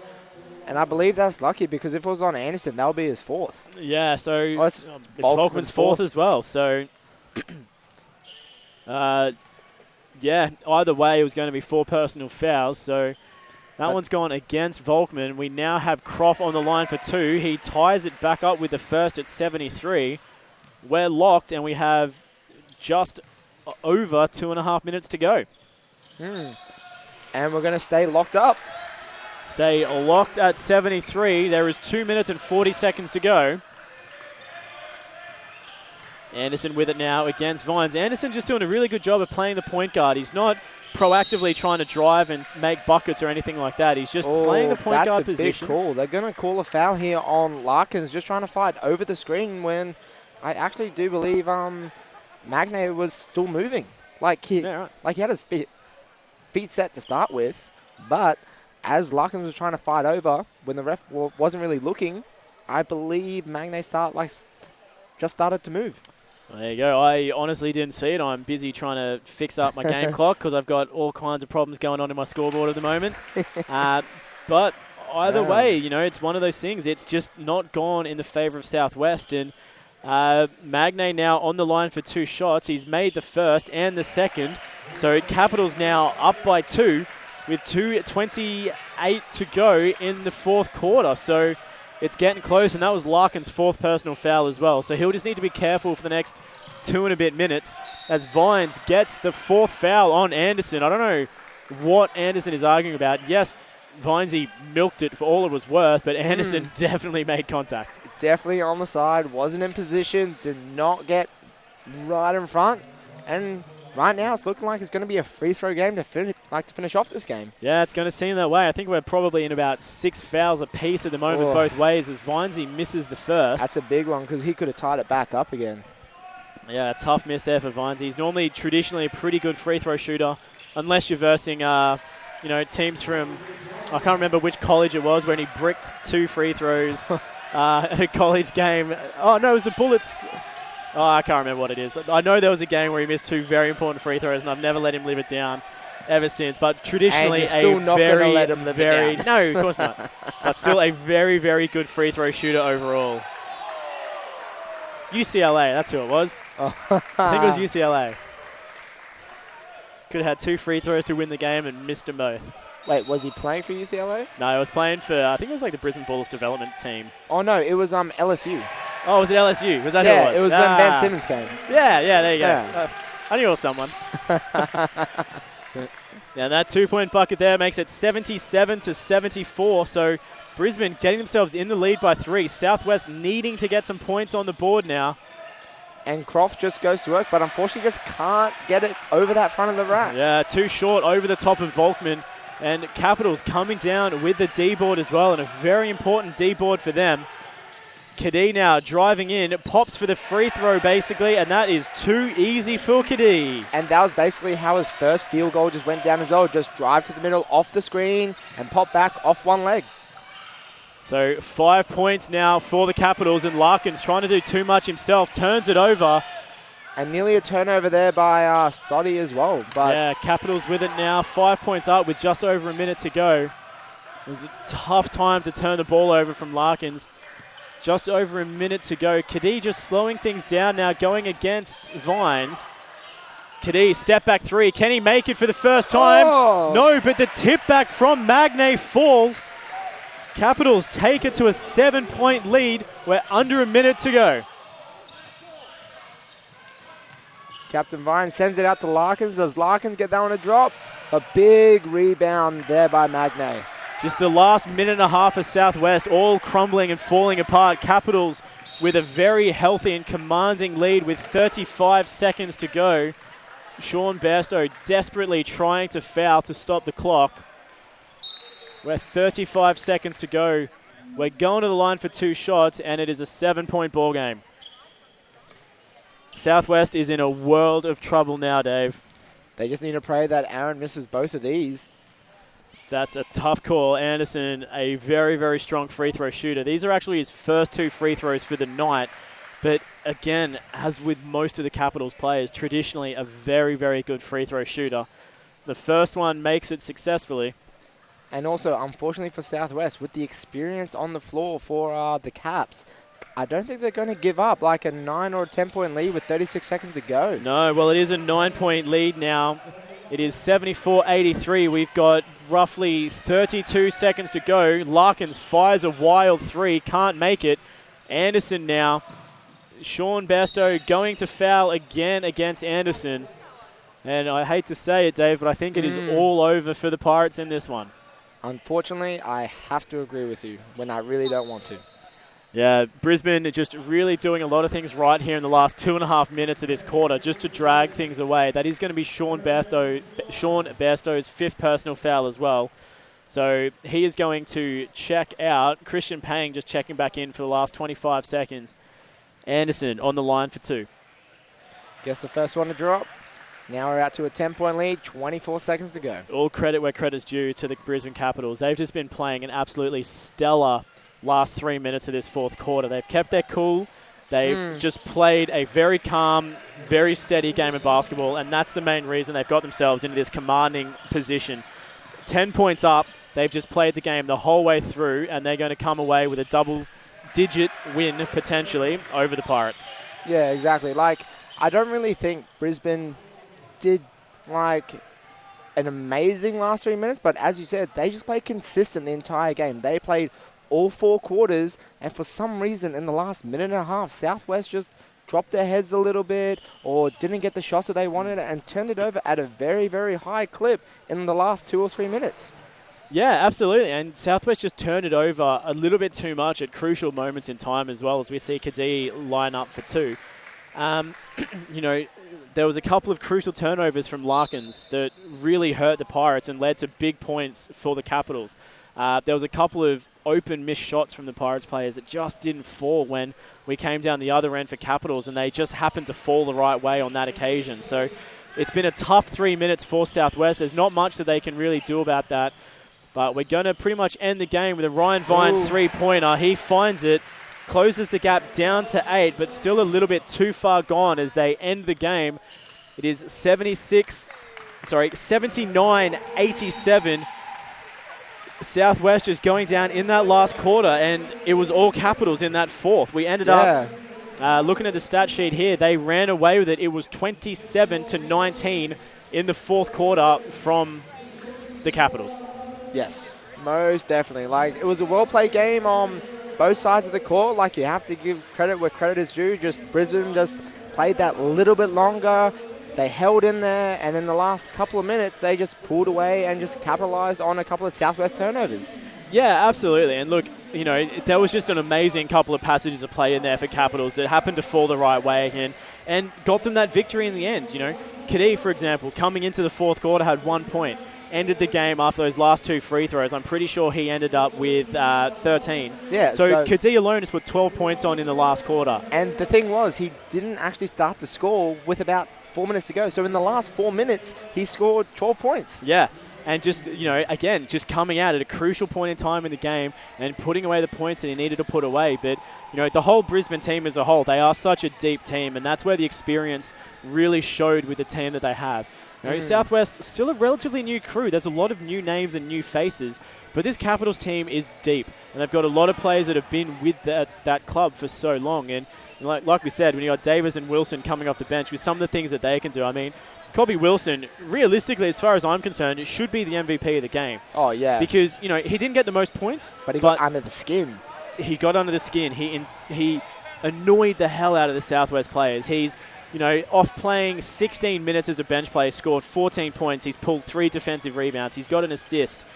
And I believe that's lucky because if it was on Anderson, that would be his 4th. Yeah, so it's Volkman's 4th as well. So, yeah, either way, it was going to be 4 personal fouls. So that one's gone against Volkman. We now have Croft on the line for 2. He ties it back up with the first at 73. We're locked, and we have just over 2.5 minutes to go. And we're going to stay locked up. Stay locked at 73. There is 2 minutes and 40 seconds to go. Anderson with it now against Vines. Anderson just doing a really good job of playing the point guard. He's not proactively trying to drive and make buckets or anything like that. He's just playing the point guard position. That's a big call. They're going to call a foul here on Larkins, just trying to fight over the screen when I actually do believe Magne was still moving. Like he had his feet set to start with, but as Larkins was trying to fight over, when the ref wasn't really looking, I believe Magne just started to move. There you go. I honestly didn't see it. I'm busy trying to fix up my game clock because I've got all kinds of problems going on in my scoreboard at the moment. But either way, you know, it's one of those things. It's just not gone in the favor of Southwest. And Magne now on the line for 2 shots. He's made the first and the second. So Capitals now up by 2. With 2:28 to go in the fourth quarter. So it's getting close, and that was Larkin's 4th personal foul as well. So he'll just need to be careful for the next 2 and a bit minutes as Vines gets the 4th foul on Anderson. I don't know what Anderson is arguing about. Yes, Vinesy milked it for all it was worth, but Anderson definitely made contact. Definitely on the side, wasn't in position, did not get right in front, and right now, it's looking like it's going to be a free throw game to finish off this game. Yeah, it's going to seem that way. I think we're probably in about 6 fouls apiece at the moment both ways as Vinesy misses the first. That's a big one because he could have tied it back up again. Yeah, a tough miss there for Vinesy. He's normally traditionally a pretty good free throw shooter unless you're versing, you know, teams from, I can't remember which college it was when he bricked 2 free throws at a college game. Oh, no, it was the Bullets. Oh, I can't remember what it is. I know there was a game where he missed 2 very important free throws, and I've never let him live it down ever since. But traditionally, No, of course not. But still a very, very good free throw shooter overall. UCLA, that's who it was. I think it was UCLA. Could have had 2 free throws to win the game and missed them both. Wait, was he playing for UCLA? No, he was playing for, I think it was like the Brisbane Bullets development team. Oh, no, it was LSU. Oh, was it LSU? Was that who it was? Yeah, it was when Ben Simmons came. Yeah, there you go. I knew it was someone. Yeah, that 2-point bucket there makes it 77-74. So Brisbane getting themselves in the lead by 3. Southwest needing to get some points on the board now. And Croft just goes to work, but unfortunately just can't get it over that front of the rack. Yeah, too short over the top of Volkman. And Capitals coming down with the D-board as well, and a very important D-board for them. Kadee now driving in, pops for the free throw basically, and that is too easy for Kadee. And that was basically how his first field goal just went down as well. Just drive to the middle, off the screen, and pop back off one leg. So 5 points now for the Capitals, and Larkins trying to do too much himself, turns it over. And nearly a turnover there by Stoddy as well. But yeah, Capitals with it now, 5 points up with just over a minute to go. It was a tough time to turn the ball over from Larkins. Just over a minute to go. Kadee just slowing things down now, going against Vines. Kadee, step back 3. Can he make it for the first time? Oh. No, but the tip back from Magnay falls. Capitals take it to a 7-point lead. We're under a minute to go. Captain Vines sends it out to Larkins. Does Larkins get that one to drop? A big rebound there by Magnay. Just the last minute and a half of Southwest, all crumbling and falling apart. Capitals with a very healthy and commanding lead with 35 seconds to go. Sean Bairstow desperately trying to foul to stop the clock. We're 35 seconds to go. We're going to the line for 2 shots, and it is a 7-point ball game. Southwest is in a world of trouble now, Dave. They just need to pray that Aaron misses both of these. That's a tough call. Anderson, a very, very strong free throw shooter. These are actually his first 2 free throws for the night. But again, as with most of the Capitals players, traditionally a very, very good free throw shooter. The first one makes it successfully. And also, unfortunately for Southwest, with the experience on the floor for the Caps, I don't think they're going to give up like a 9 or a 10-point lead with 36 seconds to go. No, well, it is a 9-point lead now. It is 74-83. We've got roughly 32 seconds to go. Larkins fires a wild 3, can't make it. Anderson now. Sean Bairstow going to foul again against Anderson. And I hate to say it, Dave, but I think it is all over for the Pirates in this one. Unfortunately, I have to agree with you when I really don't want to. Yeah, Brisbane are just really doing a lot of things right here in the last 2.5 minutes of this quarter just to drag things away. That is going to be Sean Bairstow's 5th personal foul as well. So he is going to check out. Christian Pang just checking back in for the last 25 seconds. Anderson on the line for 2. Guess the first one to drop. Now we're out to a 10-point lead, 24 seconds to go. All credit where credit's due to the Brisbane Capitals. They've just been playing an absolutely stellar last 3 minutes of this 4th quarter. They've kept their cool. They've just played a very calm, very steady game of basketball, and that's the main reason they've got themselves into this commanding position. 10 points up. They've just played the game the whole way through, and they're going to come away with a double-digit win, potentially, over the Pirates. Yeah, exactly. I don't really think Brisbane did, an amazing last 3 minutes, but as you said, they just played consistent the entire game. They played all 4 quarters, and for some reason in the last minute and a half, Southwest just dropped their heads a little bit or didn't get the shots that they wanted and turned it over at a very, very high clip in the last 2 or 3 minutes. Yeah, absolutely, and Southwest just turned it over a little bit too much at crucial moments in time as well, as we see Kadee line up for 2. There was a couple of crucial turnovers from Larkins that really hurt the Pirates and led to big points for the Capitals. There was a couple of open missed shots from the Pirates players that just didn't fall when we came down the other end for Capitals, and they just happened to fall the right way on that occasion. So it's been a tough 3 minutes for Southwest. There's not much that they can really do about that. But we're going to pretty much end the game with a Ryan Vines 3-pointer. He finds it, closes the gap down to 8, but still a little bit too far gone as they end the game. It is 79-87. Southwest is going down in that last quarter, and it was all Capitals in that 4th. We ended up looking at the stat sheet here. They ran away with it. It was 27-19 in the 4th quarter from the Capitals. Yes, most definitely. It was a well-played game on both sides of the court. You have to give credit where credit is due. Just Brisbane just played that little bit longer. They held in there, and in the last couple of minutes, they just pulled away and just capitalized on a couple of Southwest turnovers. Yeah, absolutely. And look, there was just an amazing couple of passages of play in there for Capitals that happened to fall the right way and got them that victory in the end. Kadee, for example, coming into the fourth quarter had 1 point, ended the game after those last 2 free throws. I'm pretty sure he ended up with 13. Yeah. So Kadee alone has put 12 points on in the last quarter. And the thing was, he didn't actually start to score with about 4 minutes to go. So in the last 4 minutes, he scored 12 points. Yeah. And just, again, just coming out at a crucial point in time in the game and putting away the points that he needed to put away. But, the whole Brisbane team as a whole, they are such a deep team, and that's where the experience really showed with the team that they have. Southwest, still a relatively new crew. There's a lot of new names and new faces, but this Capitals team is deep, and they've got a lot of players that have been with that club for so long. And like we said, when you got Davis and Wilson coming off the bench with some of the things that they can do, I mean, Kobe Wilson, realistically, as far as I'm concerned, it should be the MVP of the game. Oh, yeah. Because, he didn't get the most points. But he got under the skin. He got under the skin. He annoyed the hell out of the Southwest players. He's, off playing 16 minutes as a bench player, scored 14 points. He's pulled 3 defensive rebounds. He's got an assist.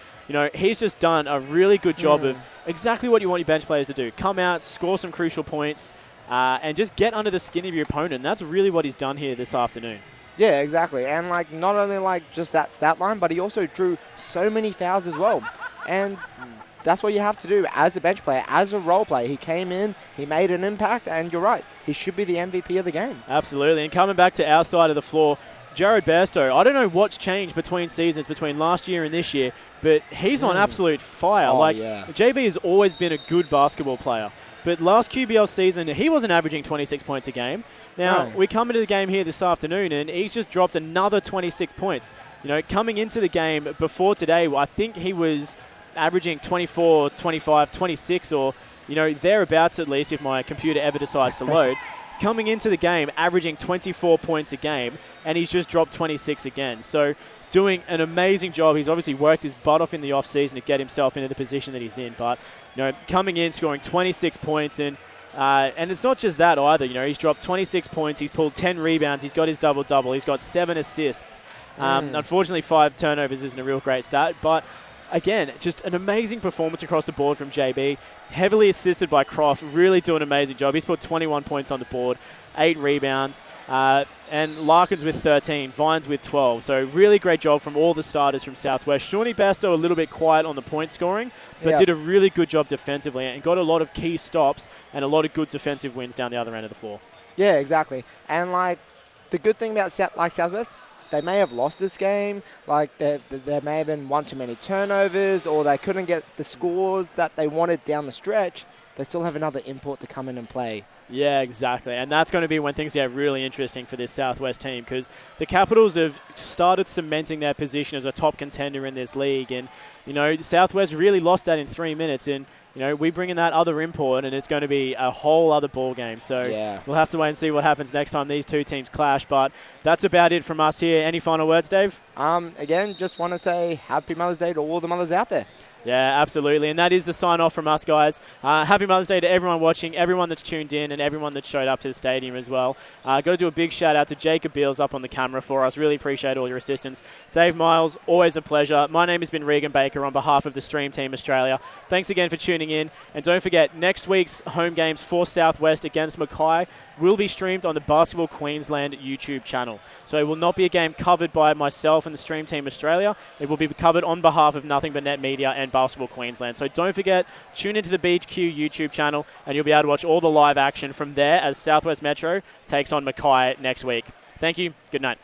He's just done a really good job of exactly what you want your bench players to do. Come out, score some crucial points, and just get under the skin of your opponent. That's really what he's done here this afternoon. Yeah, exactly. And not only just that stat line, but he also drew so many fouls as well. And that's what you have to do as a bench player, as a role player. He came in, he made an impact, and you're right, he should be the MVP of the game. Absolutely. And coming back to our side of the floor, Jared Bairstow, I don't know what's changed between seasons, between last year and this year, but he's on absolute fire. JB has always been a good basketball player. But last QBL season, he wasn't averaging 26 points a game. Now, we come into the game here this afternoon, and he's just dropped another 26 points. Coming into the game before today, I think he was averaging 24, 25, 26, or, thereabouts at least, if my computer ever decides to load. Coming into the game, averaging 24 points a game, and he's just dropped 26 again. So, doing an amazing job. He's obviously worked his butt off in the offseason to get himself into the position that he's in. But, coming in, scoring 26 points, and it's not just that either. He's dropped 26 points. He's pulled 10 rebounds. He's got his double-double. He's got 7 assists. Unfortunately, 5 turnovers isn't a real great start. But, again, just an amazing performance across the board from JB. Heavily assisted by Croft. Really doing an amazing job. He's put 21 points on the board, 8 rebounds. And Larkins with 13, Vines with 12. So really great job from all the starters from Southwest. Shawnee Bairstow a little bit quiet on the point scoring, but did a really good job defensively and got a lot of key stops and a lot of good defensive wins down the other end of the floor. Yeah, exactly. And the good thing about Southwest, they may have lost this game. There may have been one too many turnovers, or they couldn't get the scores that they wanted down the stretch. They still have another import to come in and play. Yeah, exactly. And that's going to be when things get really interesting for this Southwest team, because the Capitals have started cementing their position as a top contender in this league. And, Southwest really lost that in 3 minutes. And, we bring in that other import, and it's going to be a whole other ball game. So we'll have to wait and see what happens next time these two teams clash. But that's about it from us here. Any final words, Dave? Again, just want to say Happy Mother's Day to all the mothers out there. Yeah, absolutely. And that is the sign-off from us, guys. Happy Mother's Day to everyone watching, everyone that's tuned in, and everyone that showed up to the stadium as well. Got to do a big shout-out to Jacob Beals up on the camera for us. Really appreciate all your assistance. Dave Miles, always a pleasure. My name has been Regan Baker on behalf of the Stream Team Australia. Thanks again for tuning in. And don't forget, next week's home games for Southwest against Mackay will be streamed on the Basketball Queensland YouTube channel. So it will not be a game covered by myself and the Stream Team Australia. It will be covered on behalf of Nothing But Net Media and Basketball Queensland. So don't forget, tune into the BHQ YouTube channel and you'll be able to watch all the live action from there as Southwest Metro takes on Mackay next week. Thank you. Good night.